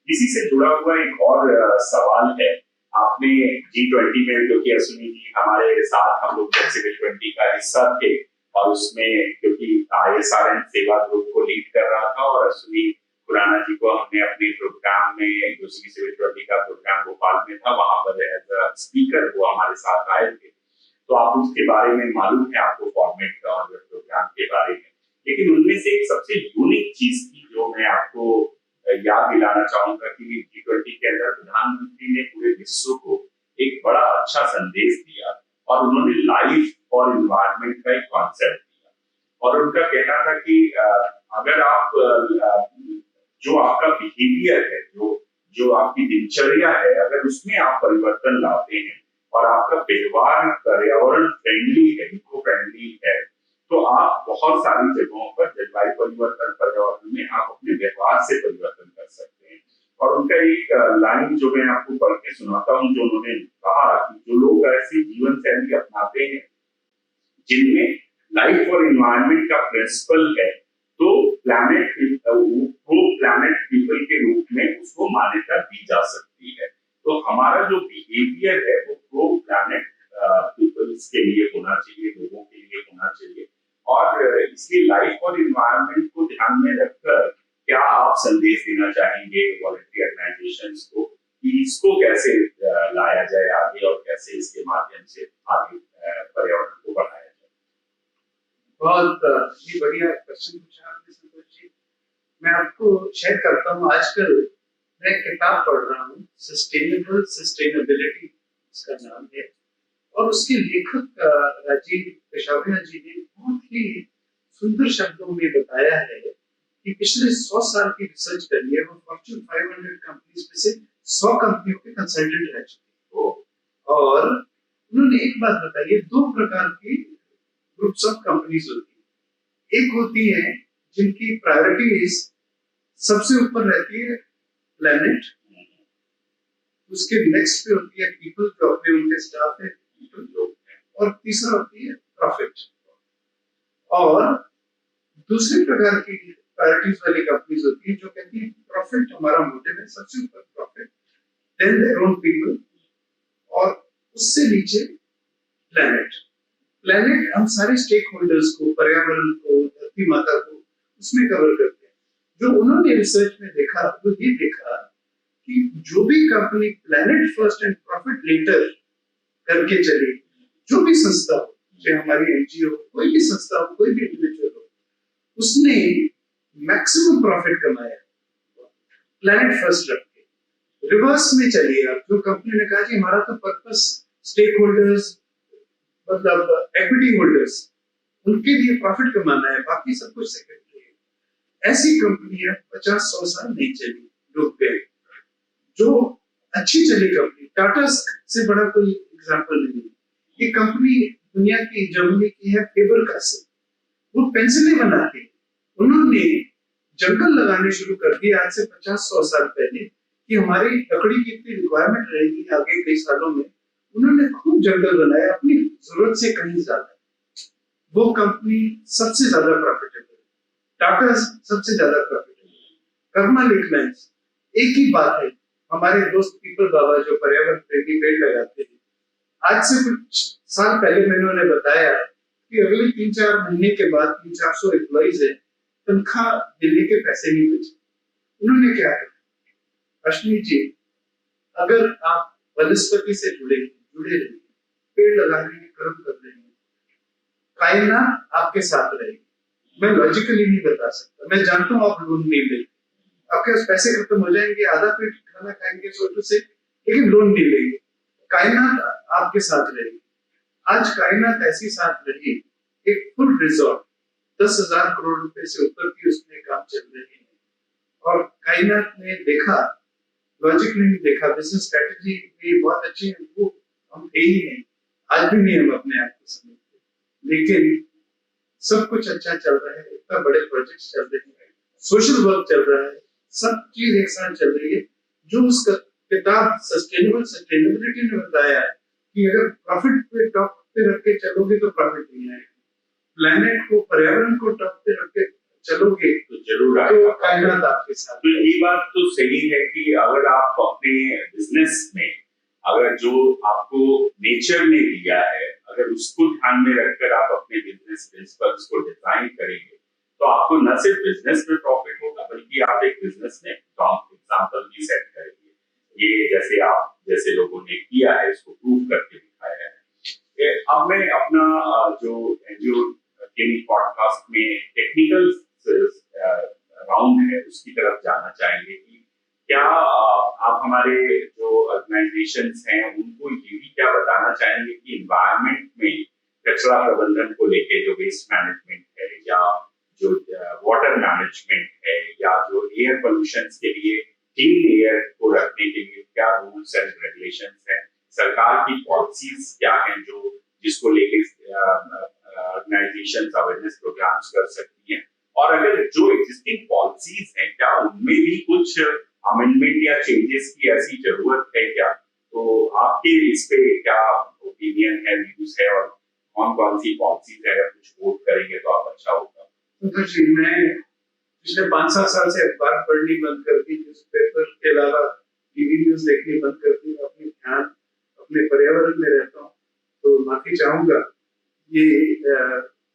Speaker 1: इसी से जुड़ा हुआ एक और सवाल है, आपने G20 में, क्योंकि अश्विनी जी हमारे साथ हम लोग सिविल 20 का हिस्सा थे और उसमें क्योंकि ISRN सेवा ग्रुप को लीड कर रहा था और अश्विनी खुराना जी को हमने अपने प्रोग्राम में, जो सिविल 20 का प्रोग्राम भोपाल में था, वहां पर एज अ स्पीकर वो हमारे साथ आए थे। तो आप उसके बारे में मालूम है आपको फॉर्मेट और प्रोग्राम के बारे में, लेकिन उनमें से एक सबसे यूनिक चीज थी जो मैं आपको याद दिलाना चाहूंगा कि G20 के अंदर प्रधानमंत्री ने पूरे विश्व को एक बड़ा अच्छा संदेश दिया और उन्होंने लाइफ और एनवायरनमेंट का एक कॉन्सेप्ट दिया और उनका कहना था कि अगर आप जो आपका बिहेवियर है, जो आपकी दिनचर्या है, अगर उसमें आप परिवर्तन लाते हैं और आपका व्यवहार पर्यावरण फ्रेंडली है, इको फ्रेंडली है, तो आप बहुत सारी जगहों पर जलवायु परिवर्तन, पर्यावरण में आप अपने व्यवहार से परिवर्तन कर सकते हैं। और उनका एक लाइन जो मैं आपको पढ़ के सुनाता हूँ, जो उन्होंने कहा कि जो लोग ऐसी जीवन शैली अपनाते हैं जिनमें लाइफ और एनवायरनमेंट का प्रिंसिपल है, तो प्लैनेट पीपल के रूप में उसको मान्यता दी जा सकती है। तो हमारा जो बिहेवियर है वो प्रो प्लैनेट पीपल्स के लिए होना चाहिए, लोगों के लिए होना चाहिए। और इसलिए लाइफ और एनवायरनमेंट को ध्यान में रखकर क्या आप संदेश देना चाहेंगे वॉलंटरी ऑर्गेनाइजेशंस को कि इसको कैसे लाया जाए आगे और कैसे इसके माध्यम से आगे पर्यावरण को बढ़ाया जाए?
Speaker 2: बहुत ही बढ़िया क्वेश्चन पूछा आपने संतोष जी। मैं आपको शेयर करता हूँ, आजकल मैं किताब पढ़ रहा हूँ, सस्टेनेबल सस्टेनेबिलिटी इसका नाम है, और उसके लेखक राजीव पेशावरिया जी ने बहुत ही सुंदर शब्दों में बताया है कि पिछले 100 साल की रिसर्च करी है। वो फॉर्च्यून 500 कंपनीज में से 100 कंपनियों के कंसल्टेंट रह चुके हैं और उन्होंने एक बात बताई है, 2 प्रकार की ग्रुप्स ऑफ कंपनीज होती है। एक होती है जिनकी प्रायोरिटीज सबसे ऊपर रहती है प्लेनेट, उसके नेक्स्ट पे होती है पीपल जो अपने उनके स्टाफ है पीपल लोग, और तीसरा होती है प्रॉफिट। और दूसरी प्रकार की प्रायोरिटीज वाली कंपनीज होती है जो कहती है प्रॉफिट हमारा मोटिव है, सबसे ऊपर profit, then their own people, और उससे नीचे प्लेनेट। प्लेनेट हम सारे स्टेक होल्डर्स को, पर्यावरण को, धरती माता को उसमें कवर करते हैं। जो उन्होंने रिसर्च में देखा वो ये देखा कि जो भी company planet first and profit later करके चले, जो भी संस्था हो, चाहे हमारी NGO, कोई भी संस्था हो, कोई भी इंडिविजुअल हो, उसने मैक्सिमम प्रॉफिट कमाया प्लेनेट फर्स्ट रख के। रिवर्स में चलिए आप, जो कंपनी ने कहा कि हमारा तो पर्पस स्टेक होल्डर्स, मतलब इक्विटी होल्डर्स, उनके लिए प्रॉफिट कमाना है, बाकी सब कुछ सेकेंडरी है। ऐसी कंपनियां 50-100 साल नहीं चली, डूब गए। जो अच्छी चली कंपनी, टाटा से बड़ा कोई एग्जांपल नहीं। ये कंपनी दुनिया की, जर्मनी की है, फेबर कैसल, वो पेंसिलें बनाती है। उन्होंने जंगल लगाने शुरू कर दिए आज से 50-100 साल पहले कि हमारी लकड़ी की इतनी रिक्वायरमेंट रहेगी आगे कई सालों में। उन्होंने खूब जंगल बनाया अपनी जरूरत से कहीं ज्यादा। वो कंपनी सबसे ज्यादा प्रॉफिटेबल, टाटा सबसे ज्यादा प्रॉफिटेबल, कर्मा लिखमेंस। एक ही बात है, हमारे दोस्त पीपल बाबा जो पर्यावरण प्रेमी पेड़ लगाते हैं, आज से कुछ साल पहले मैंने उन्हें बताया कि अगले 3-4 महीने के बाद 300-400 एम्प्लॉइज है, तनख्वाह देने के पैसे नहीं बचे। उन्होंने क्या कहा, अश्विनी जी, अगर आप वनस्पति से जुड़े रहिए, पेड़ लगा रहे हैं, कर्म कर रहे हैं, कायनात आपके साथ रहेगी। मैं लॉजिकली नहीं बता सकता, मैं जानता हूँ आप लोन नहीं लेंगे, आपके पास पैसे खत्म हो जाएंगे, आधा पेट खाना खाएंगे सोचो से, लेकिन लोन नहीं लेंगे। कायनात आपके साथ रहेगी। आज कायनात ऐसी साथ रही, एक फुल रिजॉर्ट 10,000 करोड़ रुपए से ऊपर की उसमें काम चल रहे हैं, और कायनात ने देखा, लॉजिकली नहीं देखा, बिजनेस स्ट्रेटेजी भी बहुत अच्छी है, वो हम थे ही नहीं, आज भी नहीं हम अपने आप को समझते, लेकिन सब कुछ अच्छा चल रहा है, इतना बड़े प्रोजेक्ट्स चल रहे हैं, सोशल वर्क चल रहा है, सब चीज एक साथ चल रही है। जो उस किताब सस्टेनेबिलिटी ने बताया है कि अगर प्रॉफिट पे टॉप पे रख के चलोगे तो प्रॉफिट नहीं आएगा, प्लेनेट को, पर्यावरण को टॉप पे रख के चलोगे
Speaker 1: तो जरूर
Speaker 2: तो कायनात आपके साथ।
Speaker 1: तो ये बात तो सही है कि अगर आप अपने बिजनेस में, अगर जो आपको नेचर ने दिया है, अगर उसको ध्यान में रखकर आप अपने बिजनेस प्रिंसिपल्स को डिजाइन करेंगे, तो आपको न सिर्फ बिजनेस में प्रॉफिट होगा, बल्कि आप एक बिजनेस में एग्जाम्पल भी सेट करेंगे। ये जैसे लोगों ने किया है, इसको प्रूव करके दिखाया है। अब मैं अपना जो एनजीओ क्लिनिक पॉडकास्ट में टेक्निकल राउंड है उसकी तरफ जाना चाहेंगे कि क्या आप हमारे जो ऑर्गेनाइजेशंस हैं उनको ये भी क्या बताना चाहेंगे कि एनवायरनमेंट में कचरा प्रबंधन को लेके जो वेस्ट मैनेजमेंट है, या जो वाटर मैनेजमेंट है, या जो एयर पोल्यूशन के लिए क्लीन एयर को रखने के लिए क्या रूल्स एंड रेगुलेशंस हैं, सरकार की पॉलिसीज क्या हैं जो जिसको लेके ऑर्गेनाइजेशंस अवेयरनेस प्रोग्राम्स कर सकती हैं, और अगर जो एग्जिस्टिंग पॉलिसीज हैं क्या उनमें भी कुछ अमेंडमेंट या चेंजेस की ऐसी जरूरत है क्या? तो आपके इस पे क्या ओपिनियन है, व्यूज है, और कौन कौन सी पॉलिसीज है, अगर कुछ वोट करेंगे तो आप अच्छा होगा।
Speaker 2: तो जी, मैं पिछले 5-7 साल से अखबार पढ़नी बंद कर दी, न्यूज़पेपर के अलावा टीवी न्यूज देखनी बंद कर दी, अपनी ध्यान अपने पर्यावरण में रहता हूँ, तो माफी चाहूंगा। ये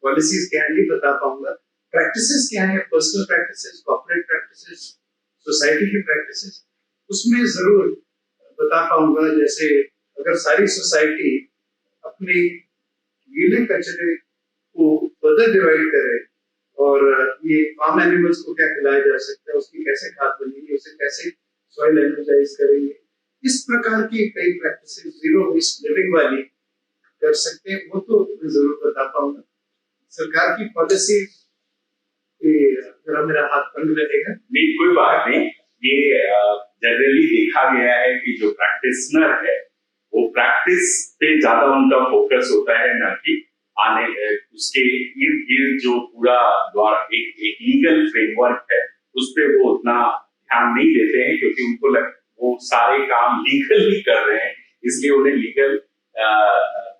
Speaker 2: पॉलिसीज क्या है नहीं बता पाऊंगा, प्रैक्टिसेस क्या है, personal practices, corporate practices, society की प्रैक्टिसेस, उसमें जरूर बता पाऊंगा। जैसे अगर सारी सोसाइटी अपने गीले कचरे को फर्दर डिवाइड करे, और ये फार्म एनिमल्स को क्या खिलाया जा सकता है, उसकी कैसे खाद बनेगी, उसे कैसे सॉइल एनर्जाइज करेंगे, इस प्रकार की कई प्रैक्टिसेस जीरो वेस्ट लिविंग वाली कर सकते हैं, वो तो मैं जरूर बता पाऊंगा। सरकार की पॉलिसी जरा मेरा हाथ तंग रहेगा।
Speaker 1: नहीं, कोई बात नहीं। ये जनरली देखा गया है कि जो प्रैक्टिशनर है वो प्रैक्टिस पे ज्यादा उनका फोकस होता है, ना कि आने उसके इर्द गिर्द जो पूरा एक लीगल फ्रेमवर्क है उस पे वो उतना ध्यान नहीं देते हैं, क्योंकि उनको वो सारे काम लीगल ही कर रहे हैं, इसलिए उन्हें लीगल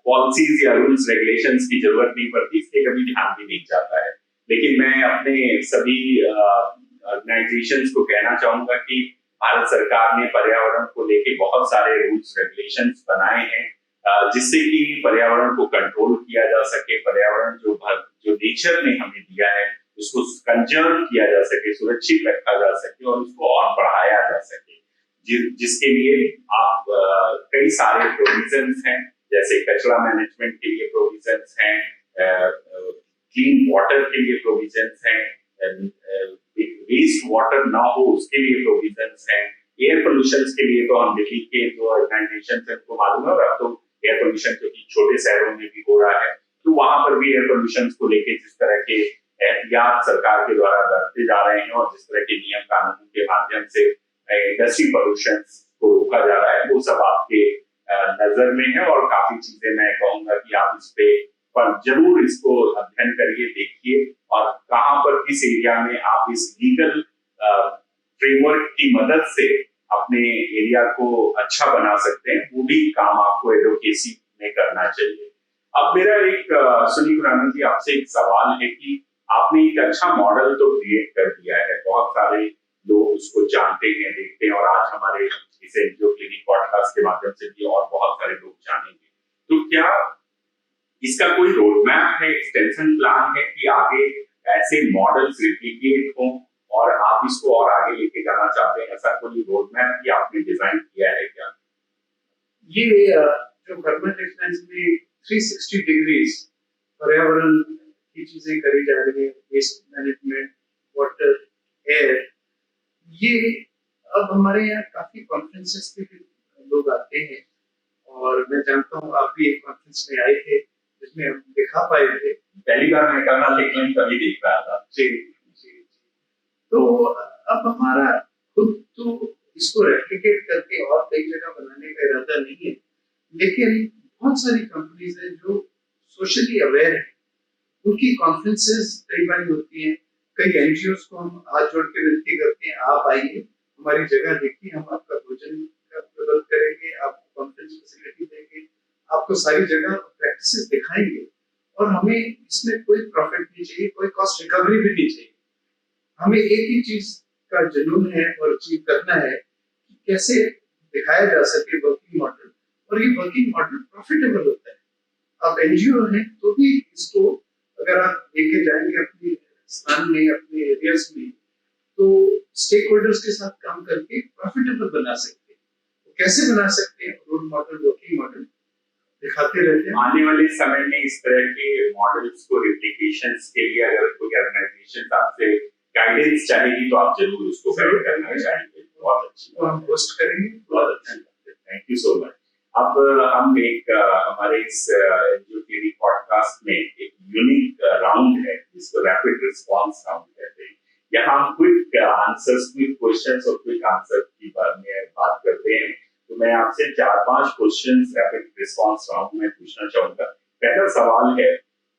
Speaker 1: पॉलिसीज या रूल्स रेगुलेशंस की जरूरत नहीं पड़ती, इसलिए कभी ध्यान भी नहीं जाता है। लेकिन मैं अपने सभी ऑर्गेनाइजेशंस को कहना चाहूंगा कि भारत सरकार ने पर्यावरण को लेके बहुत सारे रूल्स रेगुलेशंस बनाए हैं, जिससे कि पर्यावरण को कंट्रोल किया जा सके, पर्यावरण जो नेचर ने हमें दिया है उसको कंजर्व किया जा सके, सुरक्षित रखा जा सके, और उसको और बढ़ाया जा सके, जिसके लिए आप कई सारे प्रोविजंस हैं, जैसे कचरा मैनेजमेंट के लिए प्रोविजंस हैं, क्लीन वाटर के लिए प्रोविजंस हैं, वेस्ट वाटर ना हो उसके लिए प्रोविजंस हैं, एयर पोल्यूशन के लिए तो हम दिल्ली के जो ऑर्गेनाइजेशन है उनको मालूम है, और अब तो एयर पोल्यूशन क्योंकि छोटे शहरों में भी हो रहा है, तो वहां पर भी एयर पोल्यूशन को लेके जिस तरह के एहतियात सरकार के द्वारा बरते जा रहे हैं और जिस तरह के नियम कानून के माध्यम से इंडस्ट्री पोल्यूशन को रोका जा रहा है, वो सब आपके नजर में है। और काफी चीजें मैं कहूंगा कि आप इस पे पर जरूर इसको अध्ययन करिए, देखिए, और कहां पर किस एरिया में आप इस लीगल फ्रेमवर्क की मदद से अपने एरिया को अच्छा बना सकते हैं, वो भी काम आपको एडवोकेसी में करना चाहिए। अब मेरा एक सुनील खुराना जी आपसे एक सवाल है कि आपने एक अच्छा मॉडल तो क्रिएट कर दिया है, बहुत सारे लोग उसको जानते हैं, देखते हैं, और आज हमारे इस एनजीओ क्लिनिक पॉडकास्ट के माध्यम से भी और बहुत सारे लोग जानेंगे। तो क्या इसका कोई रोड मैप है, एक्सटेंशन प्लान है कि आगे ऐसे मॉडल्स रिप्लिकेट हों और आप इसको और आगे लेके जाना चाहते हैं? ऐसा कोई रोड मैप भी आपने डिजाइन किया है क्या?
Speaker 2: ये जो गवर्नमेंट एक्सपेंस में 360 डिग्रीज पर्यावरण की चीजें करी जा रही है, वेस्ट मैनेजमेंट, वाटर, एयर, ये अब हमारे यहाँ काफी कॉन्फ्रेंसेस पे भी लोग आते हैं, और मैं जानता हूँ आप भी एक कॉन्फ्रेंस में आए थे जिसमें हम दिखा पाए थे।
Speaker 1: पहली बार मैं करना लेकिन कभी देख रहा था।
Speaker 2: जी जी। तो अब हमारा खुद तो इसको रेप्लिकेट करके और कई जगह बनाने का इरादा नहीं है, लेकिन बहुत सारी कंपनीज हैं जो सोशली अवेयर है, उनकी कॉन्फ्रेंसेस कई बार होती हैं। कई एनजीओस को हम हाथ जोड़ के विनती करते हैं, आप आइए, हमारी जगह देखिए, हम आपका भोजन का प्रबंध करेंगे, आपको कॉन्फ्रेंस फैसिलिटी देंगे, आपको सारी जगह प्रैक्टिसेस दिखाएंगे, और हमें इसमें कोई प्रॉफिट नहीं चाहिए, कोई कॉस्ट रिकवरी भी नहीं चाहिए। हमें एक ही चीज का जुनून है और अचीव करना है कि कैसे दिखाया जा सके वर्किंग मॉडल, और ये वर्किंग मॉडल प्रॉफिटेबल होता है। आप एनजीओ हैं तो भी इसको अगर आप लेके जाएंगे अपने स्थान में, अपने एरियाज में, तो स्टेक होल्डर्स के साथ काम करके प्रॉफिटेबल बना सकते हैं। तो कैसे बना सकते हैं? रोड मॉडल, वर्किंग मॉडल दिखाते रहते हैं।
Speaker 1: आने वाले समय में इस तरह के मॉडल्स को रिप्लिकेशंस के लिए अगर कोई ऑर्गेनाइजेशन आपसे गाइडेंस चाहेगी तो आप जरूर उसको गाइड करना चाहेंगे। बहुत अच्छी
Speaker 2: तो हम पोस्ट करेंगे।
Speaker 1: बहुत अच्छा, थैंक यू सो मच। अब हम एक हमारे इस जो क्लिनिक पॉडकास्ट में एक यूनिक राउंड है जिसको रैपिड रिस्पांस राउंड कहते हैं। यहाँ हम क्विक आंसर्स, क्विक क्वेश्चंस और क्विक आंसर की बात करते हैं। तो मैं आपसे 4-5 क्वेश्चंस रैपिड रिस्पांस राउंड में पूछना चाहूंगा। पहला सवाल है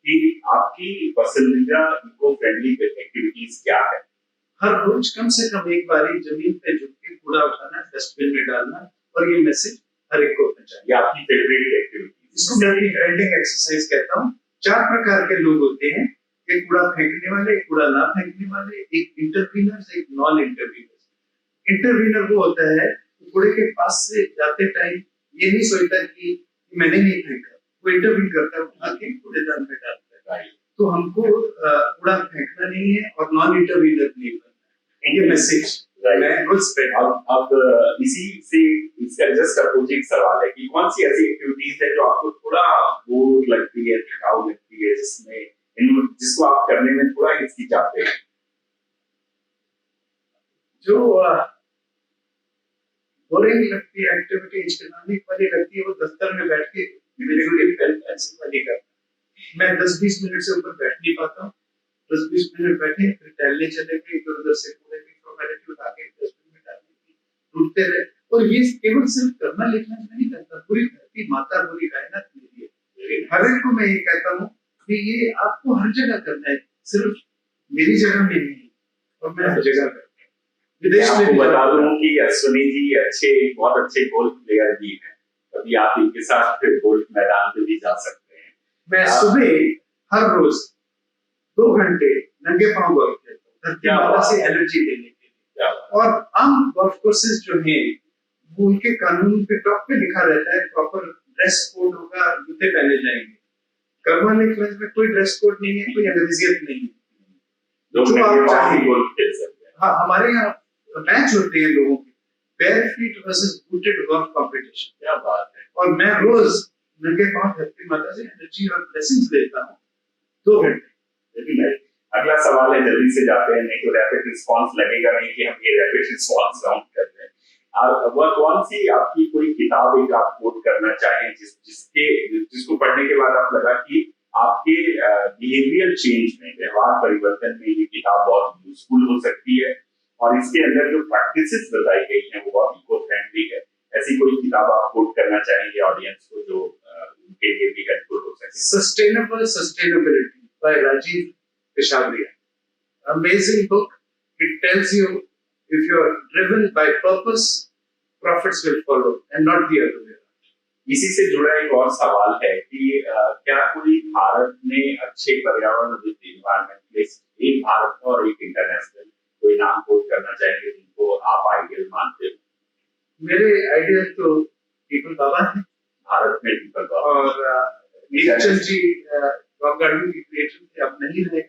Speaker 1: कि आपकी पसंदीदा इको फ्रेंडली एक्टिविटीज क्या है?
Speaker 2: हर रोज कम से कम एक बार जमीन पे झुक के कूड़ा उठाना, डस्टबिन में डालना, और ये मैसेज हर एक को पहुंचाना।
Speaker 1: ये आपकी फेवरेट एक्टिविटी?
Speaker 2: इसको मैं ग्राइंडिंग एक्सरसाइज कहता हूँ। 4 प्रकार के लोग होते हैं, एक कूड़ा फेंकने वाले, एक कूड़ा ना फेंकने वाले, एक इंटरवीनर, एक नॉन इंटरवीनर। इंटरवीनर वो होता है कूड़े के पास से जाते टाइम ये नहीं सोचता कि मैंने नहीं फेंका, वो इंटरवीन करता है, उठा के कूड़ेदान में डालता है। तो हमको कूड़ा फेंकना नहीं है और नॉन इंटरवीनर नहीं बनना है। ये मैसेज मैं रोज स्प्रेड।
Speaker 1: अब इसी से इसका जस्ट अपोजिट सवाल है कि कौन सी ऐसी एक्टिविटीज है जो आपको थोड़ा बोर लगती है, थकाऊ लगती है, जिसको आप करने में थोड़ा हिचकिचाते हैं? जो
Speaker 2: बोरिंग लगती है एक्टिविटी, इकोनॉमिक वाली लगती है, वो दफ्तर में बैठ के पेंसिल वाली करता। मैं 10-20 मिनट से ऊपर बैठ नहीं पाता हूँ। 10-20 मिनट बैठे, फिर टहलने चले गए, इधर उधर से कूड़े की फॉर्मेलिटी उठा के डस्टबिन में डालने की ढूंढते रहे। और ये केवल सिर्फ करना लिखना नहीं करता, पूरी धरती माता, पूरी कायनात मेरी है। हर एक को मैं ये कहता हूँ कि ये आपको हर जगह करना है, सिर्फ मेरी जगह में नहीं, और मैं हर जगह करता हूँ।
Speaker 1: विदेश में बता दूं कि अश्विनी जी बहुत अच्छे गोल्फ प्लेयर भी हैं। कभी आप इनके साथ गोल्फ मैदान पे भी जा सकते हैं।
Speaker 2: मैं सुबह हर रोज 2 घंटे नंगे पांव गोल्फ खेलता हूँ, धरती माता से एनर्जी लेने के लिए। और आम गोल्फ कोर्सेज जो हैं, वो उनके कानून पे टॉप पे लिखा रहता है प्रॉपर ड्रेस कोड होगा, जूते पहने जाएंगे। कर्मल क्लब में कोई ड्रेस कोड नहीं है, कोई अंग्रेजियत नहीं है,
Speaker 1: जो आप चाहे गोल्फ खेल सकते हैं।
Speaker 2: हाँ, हमारे यहाँ मैच होते हैं लोगों के, bare feet versus booted golf competition.
Speaker 1: क्या बात है।
Speaker 2: और मैं रोज नंगे पांव धरती माता से एनर्जी और ब्लेसिंग्स लेता हूँ 2 घंटे।
Speaker 1: अगला सवाल है, जल्दी से जाते हैं, नहीं तो रैपिड रिस्पांस लगेगा नहीं कि हम ये रैपिड रिस्पांस राउंड कर रहे हैं। वह कौन सी आपकी कोई किताब एक आप कोट करना चाहें जिसको पढ़ने के बाद आप लगा कि आपके बिहेवियर चेंज में, व्यवहार परिवर्तन में ये किताब बहुत यूजफुल हो सकती है और इसके अंदर जो प्रैक्टिसेस बताई गई हैं वो बहुत इको फ्रेंडली है। ऐसी कोई किताब आप कोट करना चाहेंगे ऑडियंस को जो उनके लिए भी हेल्पफुल हो सके?
Speaker 2: Sustainable sustainability by Rajiv Peshawaria, amazing book. It tells you if you are driven by purpose, profits will follow and not the other way.
Speaker 1: इसी से जुड़ा एक और सवाल है कि क्या कोई भारत में अच्छे पर्यावरण विद एनवायरमेंटलिस्ट, एक भारत और एक इंटरनेशनल, कोई नाम कोट करना चाहेंगे जिनको आप आइडियल मानते हो?
Speaker 2: मेरे आइडियल तो पीपल बाबा है
Speaker 1: भारत में, पीपल बाबा
Speaker 2: और नेकचंद जी रॉक गार्डन के क्रिएटर थे, अब नहीं रहे।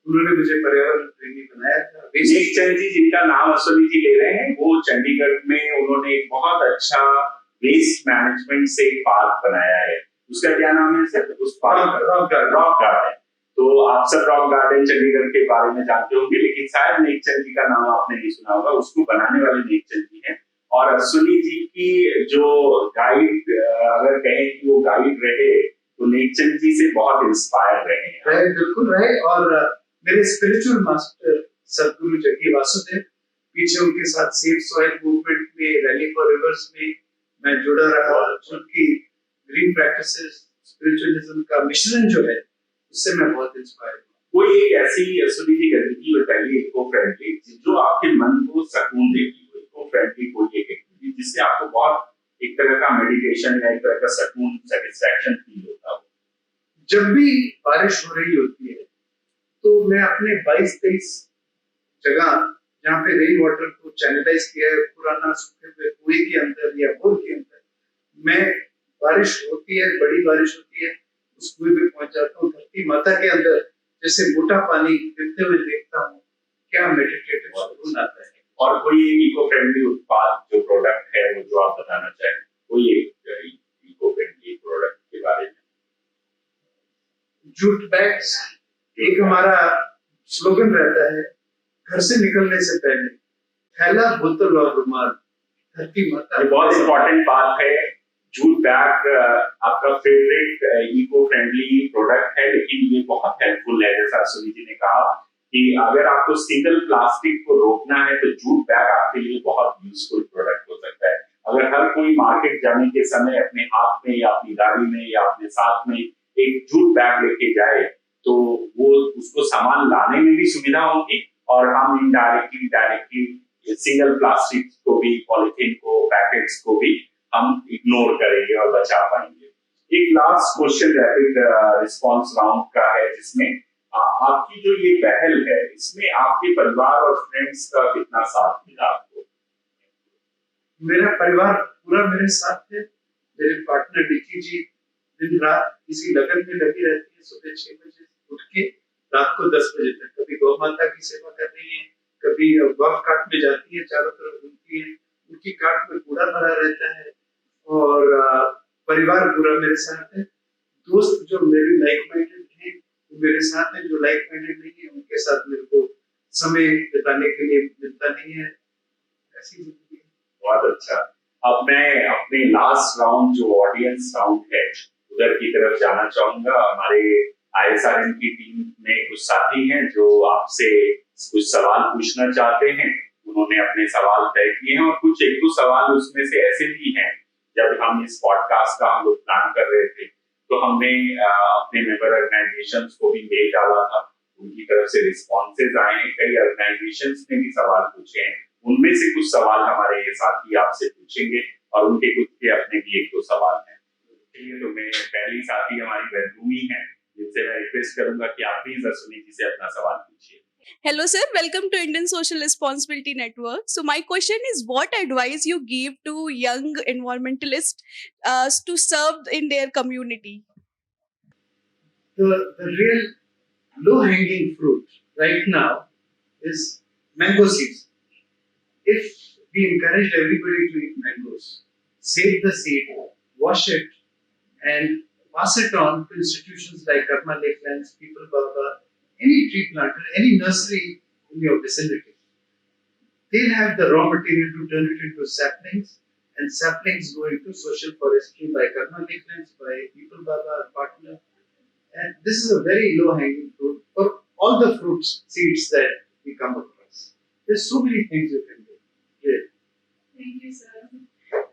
Speaker 2: उन्होंने मुझे पर्यावरण प्रेमी बनाया था।
Speaker 1: नेकचंद जी जिनका नाम अश्विनी जी ले रहे हैं, वो चंडीगढ़ में उन्होंने एक बहुत अच्छा वेस्ट मैनेजमेंट से एक पार्क बनाया है। उसका क्या नाम है सर? उस पार्क रॉक गार्डन। तो आप सब रॉक गार्डन चंडीगढ़ के बारे में जानते होंगे, लेकिन शायद नेकचंद जी का नाम आपने नहीं सुना होगा। उसको बनाने वाले नेकचंद जी हैं और अश्विनी जी की जो गाइड, अगर कहें कि वो गाइड रहे तो नेकचंद जी से बहुत इंस्पायर रहे हैं।
Speaker 2: बिल्कुल रहे। और मेरे स्पिरिचुअल मास्टर सदगुरु जग्गी वासुदेव, पीछे उनके साथ सेफ सॉइल मूवमेंट में, रैली फॉर रिवर्स में मैं जुड़ा रहा। उनकी ग्रीन प्रैक्टिसेस, स्पिरिचुअलिज्म का मिश्रण जो है, उससे मैं बहुत इंस्पायर हूँ।
Speaker 1: कोई एक ऐसी अश्विनी जी गतिविधि बताइए इको फ्रेंडली जो आपके मन को सुकून देती हो। इको फ्रेंडली कोई एक एक्टिविटी जिससे आपको बहुत एक तरह का मेडिटेशन या एक तरह का सुकून, सेटिस्फैक्शन फील होता हो।
Speaker 2: जब भी बारिश हो रही होती है तो मैं अपने 22-23 जगह जहाँ पे रेन वाटर को चैनलाइज किया है, पुराना सूखे हुए कुएं के अंदर या बोर के अंदर, मैं बारिश होती है, बड़ी बारिश होती है, उस कुएं पे पहुंच जाता हूँ। धरती माता के अंदर जैसे मोटा पानी गिरते हुए देखता हूँ, क्या मेडिटेटिव सुकून आता है।
Speaker 1: और कोई इको फ्रेंडली उत्पाद जो प्रोडक्ट है वो जो आप बताना चाहें, कोई एक इको फ्रेंडली प्रोडक्ट के बारे में?
Speaker 2: जूट बैग्स एक हमारा स्लोगन रहता है, घर से निकलने से पहले थैला, बोतल और रुमाल, धरती माता।
Speaker 1: बहुत इंपॉर्टेंट बात है। जूट बैग आपका फेवरेट इको फ्रेंडली प्रोडक्ट है, लेकिन ये बहुत हेल्पफुल है। जैसा अश्विनी जी ने कहा कि अगर आपको सिंगल प्लास्टिक को रोकना है तो जूट बैग आपके लिए बहुत यूजफुल प्रोडक्ट हो सकता है। अगर हर कोई मार्केट जाने के समय अपने हाथ में या अपनी गाड़ी में या अपने साथ में एक जूट बैग लेके जाए तो वो उसको सामान लाने में भी सुविधा होगी और हम इनडायरेक्टली डायरेक्टली सिंगल प्लास्टिक को भी, पॉलिथीन को, पैकेट्स को भी हम इग्नोर करेंगे और बचा पाएंगे। एक last question rapid response round का है जिसमें आपकी जो ये पहल है इसमें आपके परिवार और फ्रेंड्स का कितना साथ मिला आपको?
Speaker 2: मेरा परिवार पूरा मेरे साथ है। मेरे पार्टनर डिक्की जी दिन रात इसी लगन में लगी रहती है। सुबह 6 बजे उठ के रात को 10 बजे तक कभी गौ माता की सेवा कर रही है, कभी गौफ काट में जाती है, चारों तरफ घूमती है, उनकी काट में कूड़ा भरा रहता है और परिवार पूरा मेरे साथ है। दोस्त जो मेरे लाइक माइंडेड हैं वो मेरे साथ हैं, जो लाइक माइंडेड नहीं है उनके साथ मेरे को समय बिताने के लिए मिलता नहीं है। ऐसी जिंदगी है।
Speaker 1: बहुत अच्छा। अब मैं अपने लास्ट राउंड जो ऑडियंस राउंड है उधर की तरफ जाना चाहूंगा। हमारे ISRN की टीम में कुछ साथी हैं जो आपसे कुछ सवाल पूछना चाहते हैं। उन्होंने अपने सवाल तय किए हैं और कुछ एक दो सवाल उसमें से ऐसे भी हैं। जब हम इस पॉडकास्ट का हम लोग प्लान कर रहे थे तो हमने अपने मेंबर ऑर्गेनाइजेशंस को भी मेल डाला था, उनकी तरफ से रिस्पॉन्सेज आए हैं। कई ऑर्गेनाइजेशंस ने भी सवाल पूछे हैं, उनमें से कुछ सवाल हमारे ये साथी आपसे पूछेंगे और उनके खुद के अपने भी एक दो सवाल हैं। तो मैं पहली साथी हमारी वैद्यूमी है जिनसे मैं रिक्वेस्ट करूंगा कि आप प्लीज अश्विनी जी से अपना सवाल पूछिए।
Speaker 3: Hello sir, welcome to Indian Social Responsibility Network. So my question is, what advice you give to young environmentalists to serve in their community?
Speaker 2: The real low-hanging fruit right now is mango seeds. If we encourage everybody to eat mangoes, save the seed, wash it, and pass it on to institutions like Karma Lakelands, People Baba, any tree planter, any nursery in your vicinity. they'll have the raw material to turn it into saplings, and saplings go into social forestry by Karma Lakelands, by People Baba, our partner. And this is a very low-hanging fruit for all the fruits, seeds that we come across. There's so many things you can do. Yeah.
Speaker 3: Thank you, sir.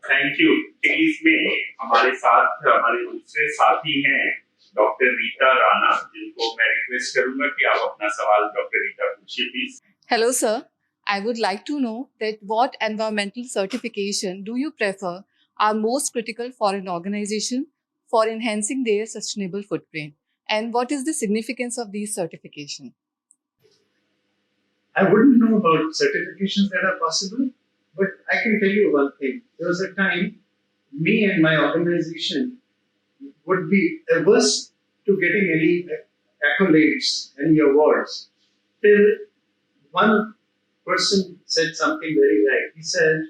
Speaker 1: Thank you. इसमें हमारे साथ हमारे दूसरे साथी हैं डॉक्टर रीता राणा, जिनको मैं रिक्वेस्ट करूंगा कि आप अपना सवाल डॉक्टर रीता पूछिए please.
Speaker 4: Hello, sir. I would like to know that what environmental certification do you prefer are most critical for an organization for enhancing their sustainable footprint, and what is the significance of these certification?
Speaker 2: I wouldn't know about certifications that are possible, but I can tell you one thing. There was a time me and my organization would be averse to getting any accolades, any awards, till one person said something very right. He said,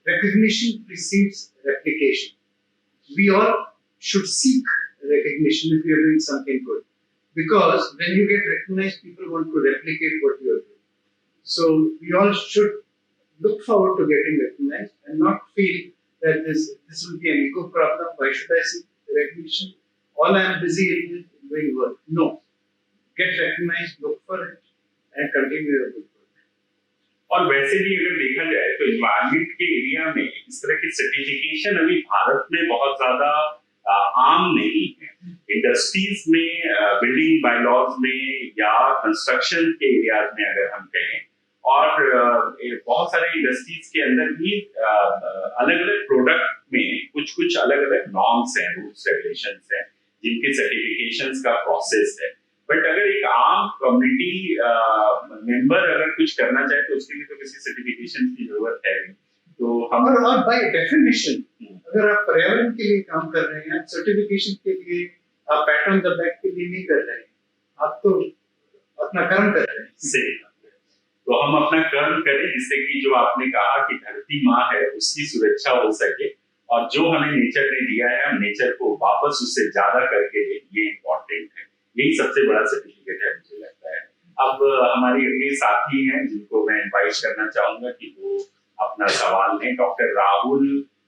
Speaker 2: recognition precedes replication. We all should seek recognition if we are doing something good. Because when you get recognized, people want to replicate what you are doing. So we all should look forward to getting recognized and not feel that this will be an ego problem. Why should I seek recognition? All I am busy in is doing work. No. Get recognized, look for it, and continue your good work.
Speaker 1: और वैसे भी अगर देखा जाए तो इन्वायरमेंट के एरिया में इस तरह की सर्टिफिकेशन अभी भारत में बहुत ज्यादा आम नहीं है। इंडस्ट्रीज में, बिल्डिंग बायलॉज में या कंस्ट्रक्शन के एरियाज में अगर हम कहें, और बहुत सारे इंडस्ट्रीज के अंदर भी अलग अलग प्रोडक्ट में कुछ अलग अलग नॉर्म्स हैं, रूल्स रेगुलेशंस हैं, जिनके सर्टिफिकेशंस का प्रोसेस है। बट अगर एक आम कम्युनिटी मेंबर अगर कुछ करना चाहे तो उसके लिए तो किसी सर्टिफिकेशन की जरूरत है नहीं। तो हम
Speaker 2: और बाय डेफिनेशन अगर आप पर्यावरण के लिए काम कर रहे हैं, सर्टिफिकेशन के लिए, आप पैट ऑन द बैक के लिए नहीं कर रहे हैं, आप तो अपना कर्म कर रहे हैं।
Speaker 1: सही। तो हम अपना कर्म करें जिससे कि जो आपने कहा कि धरती माँ है उसकी सुरक्षा हो सके, और जो हमें नेचर ने दिया है हम नेचर को वापस उससे ज्यादा करके दें, ये इम्पोर्टेंट है। यही सबसे बड़ा सर्टिफिकेट है मुझे लगता है। अब हमारे अगले साथी हैं जिनको मैं इनवाइट करना चाहूंगा कि वो अपना सवाल लें। डॉक्टर राहुल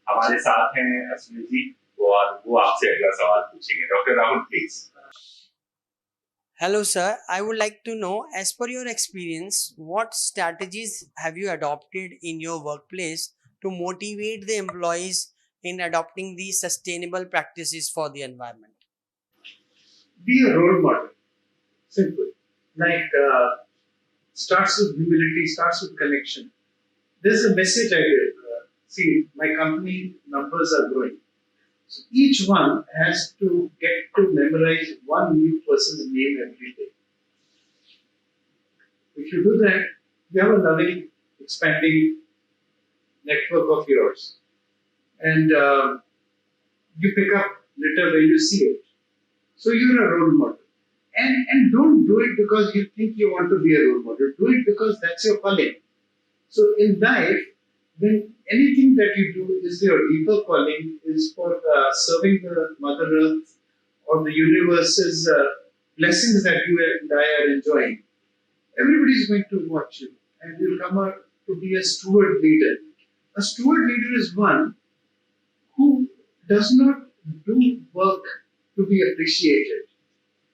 Speaker 1: हमारे साथ हैं अश्विनी जी, और वो आपसे अगला सवाल पूछेंगे। Doctor Rahul please.
Speaker 5: Hello, sir. I would like to know, as per your experience, what strategies have you adopted in your workplace to motivate the employees in adopting these sustainable practices for the environment?
Speaker 2: Be a role model. Simple. Like, starts with humility, starts with connection. There's a message I give. See, my company numbers are growing. So each one has to get to memorize one new person's name every day. If you do that, you have a loving, expanding network of yours. And you pick up litter when you see it. So you're a role model. And don't do it because you think you want to be a role model. Do it because that's your calling. So in life, when anything that you do is your deeper calling, is for serving the Mother Earth or the universe's blessings that you and I are enjoying, everybody is going to watch you and you'll come out to be a steward leader. A steward leader is one who does not do work to be appreciated.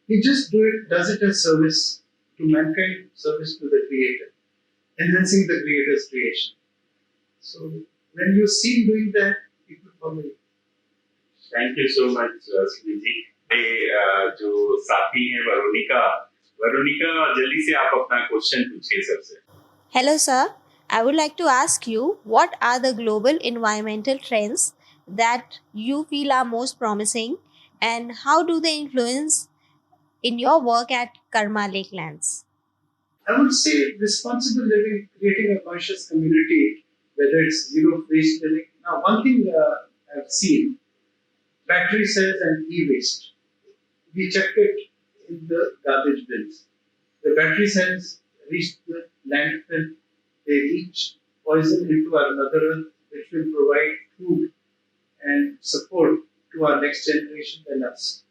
Speaker 2: He just does it as service to mankind, service to the Creator, enhancing the Creator's creation. So when you see him doing that, people follow you.
Speaker 1: Thank you so much Sunil ji. जो साथी हैं वरुणिका, जल्दी से आप अपना क्वेश्चन पूछिए सबसे।
Speaker 6: Hello, sir. I would like to ask you, what are the global environmental trends that you feel are most promising, and how do they influence in your work at Karma Lakelands?
Speaker 2: I would say responsible living, creating a conscious community, whether it's zero waste living. Now, one thing I've seen, battery cells and e-waste. We checked it in the garbage bins. The battery cells reach the landfill, they leach poison into our Mother Earth, which will provide food and support to our next generation and us.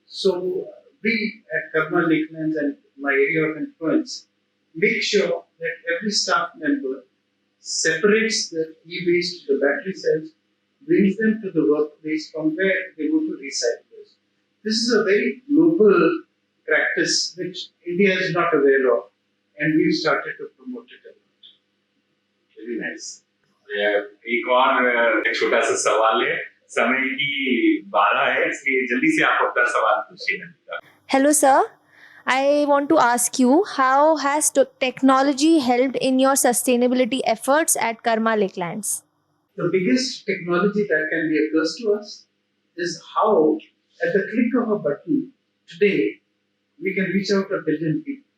Speaker 2: So, we at Karma Lakelands and my area of influence make sure that every staff member separates the e-waste, the battery cells, brings them to the workplace from where they go to recyclers. This is a very global practice which India is not aware of, and we've started to promote it a lot.
Speaker 1: Very nice. एक और छोटा सा सवाल है, समय की बाधा है इसलिए जल्दी से आप अपना सवाल पूछिए।
Speaker 6: Hello, sir. I want to ask you, how has technology helped in your sustainability efforts at Karma Lakelands?
Speaker 2: The biggest technology that can be occurs to us is how, at the click of a button, today we can reach out 1 billion people.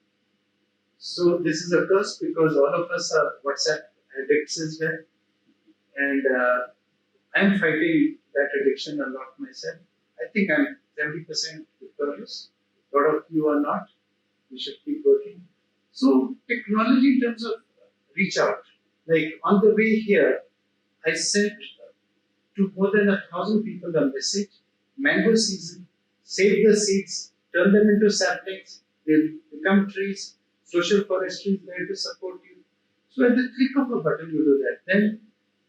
Speaker 2: So this is a curse because all of us are WhatsApp addicts as well, and I'm fighting that addiction a lot myself. I think I'm 70% victorious. A lot of you are not. We should keep working. So technology in terms of reach out, like on the way here, I sent to more than 1,000 people a message. Mango season, save the seeds, turn them into saplings, they'll become trees. Social forestry is there to support you. So at the click of a button, you do that. Then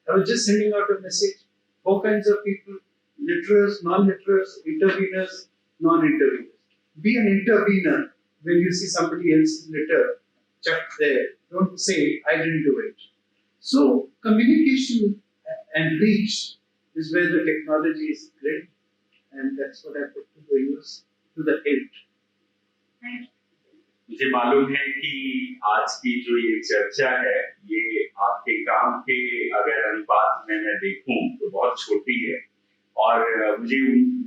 Speaker 2: I was just sending out a message. 4 kinds of people: litterers, non-litterers, interveners, non-interveners. Be an intervener when you see somebody else's litter chucked there. Don't say, I didn't do it. So communication and reach is where the technology is great, and that's what I put to the use, to the hilt.
Speaker 1: मुझे मालूम है कि आज की जो ये चर्चा है, ये आपके काम के अगर अनुपात में मैं देखूं तो बहुत छोटी है, और मुझे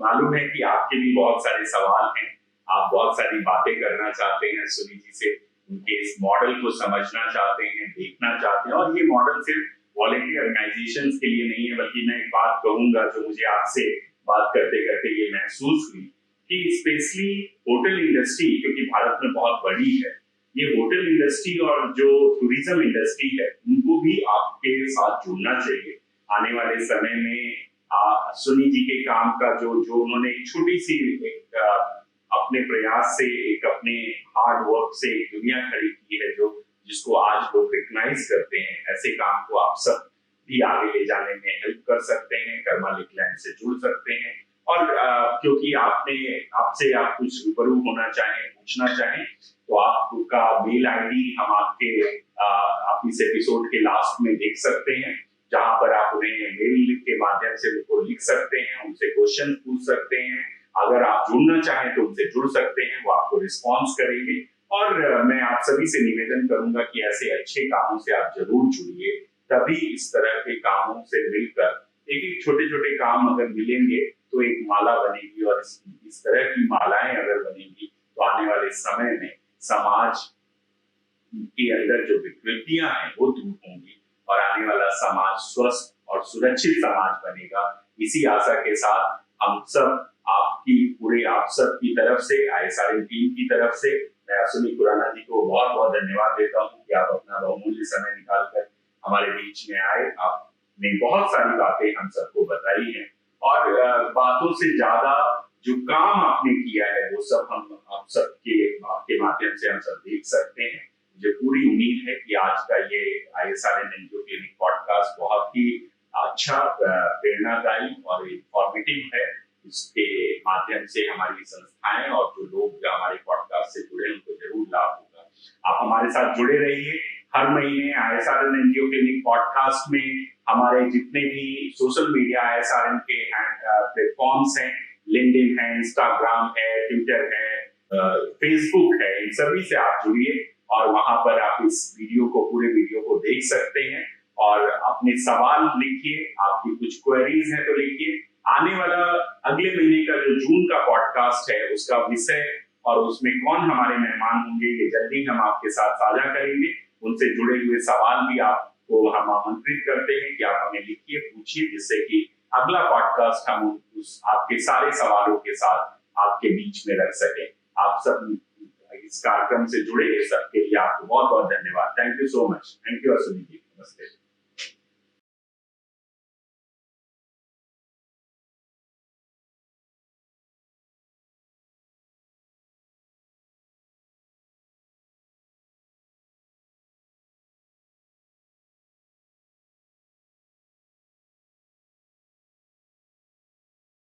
Speaker 1: मालूम है कि आपके भी बहुत सारे सवाल हैं, आप बहुत सारी बातें करना चाहते हैं सुनी जी से, उनके इस मॉडल को समझना चाहते हैं, देखना चाहते हैं। और ये मॉडल सिर्फ वॉलंटियर ऑर्गेनाइजेशंस के लिए नहीं है, बल्कि मैं एक बात कहूंगा जो मुझे आपसे बात करते करते ये महसूस हुई कि स्पेशली होटल इंडस्ट्री, क्योंकि भारत में बहुत बड़ी है, ये होटल इंडस्ट्री और जो टूरिज्म इंडस्ट्री है, उनको भी आपके साथ जुड़ना चाहिए। आने वाले समय में सुनी जी के काम का जो उन्होंने एक छोटी सी एक अपने प्रयास से, एक अपने हार्ड वर्क से एक दुनिया खड़ी की है, जो जिसको आज लोग रिकग्नाइज करते हैं, ऐसे काम को आप सब भी आगे ले जाने में हेल्प कर सकते हैं, कर्मा लेकलैंड से जुड़ सकते हैं। और क्योंकि आपसे आप कुछ रूबरू होना चाहें, पूछना चाहें, तो आपका मेल आईडी हम आप इस एपिसोड के लास्ट में देख सकते हैं, जहां पर आप उन्हें मेल के माध्यम से उनको लिख सकते हैं, उनसे क्वेश्चन पूछ सकते हैं। अगर आप जुड़ना चाहें तो उनसे जुड़ सकते हैं, वो आपको रिस्पॉन्स करेंगे। और मैं आप सभी से निवेदन करूंगा कि ऐसे अच्छे कामों से आप जरूर जुड़िए, तभी इस तरह के कामों से मिलकर एक छोटे छोटे काम अगर मिलेंगे तो एक माला बनेगी, और इस तरह की मालाएं अगर बनेगी तो आने वाले समय में समाज के अंदर जो विकृतियां हैं वो दूर होंगी और आने वाला समाज स्वस्थ और सुरक्षित समाज बनेगा। इसी आशा के साथ हम सब आप सब की तरफ से, ISRN टीम की तरफ से मैं अश्विनी खुराना जी को बहुत बहुत धन्यवाद देता हूँ कि आप अपना बहुमूल्य समय निकालकर हमारे बीच में आए। आपने बहुत सारी बातें हम सबको बताई हैं, और बातों से ज्यादा जो काम आपने किया है वो सब हम आप सबके आपके माध्यम से हम सब देख सकते हैं। मुझे पूरी उम्मीद है कि आज का ये ISRN एनजीओ क्लिनिक पॉडकास्ट बहुत ही अच्छा, प्रेरणादायी और इंफॉर्मेटिव है। इसके माध्यम से हमारी संस्थाएं और जो लोग हमारे पॉडकास्ट से जुड़े उनको जरूर लाभ होगा। आप हमारे साथ जुड़े रहिए। हर महीने ISRN एनजीओ क्लिनिक पॉडकास्ट में हमारे जितने भी सोशल मीडिया ISRN के प्लेटफॉर्म्स हैं, लिंक्डइन है, इंस्टाग्राम है, ट्विटर है, फेसबुक है, इन सभी से आप जुड़िए और वहां पर आप इस पूरे वीडियो को देख सकते हैं और अपने सवाल लिखिए। आपकी कुछ क्वेरीज हैं तो लिखिए। आने वाला अगले महीने का जो जून का पॉडकास्ट है उसका विषय और उसमें कौन हमारे मेहमान होंगे ये जल्दी हम आपके साथ साझा करेंगे। उनसे जुड़े हुए सवाल भी आपको हम आमंत्रित करते हैं कि आप हमें लिखिए, पूछिए, जिससे कि अगला पॉडकास्ट हम उस आपके सारे सवालों के साथ आपके बीच में रख सके। आप सब इस कार्यक्रम से जुड़े सबके लिए आपको बहुत बहुत धन्यवाद। Thank you so much. Thank you Ashwini ji. नमस्ते।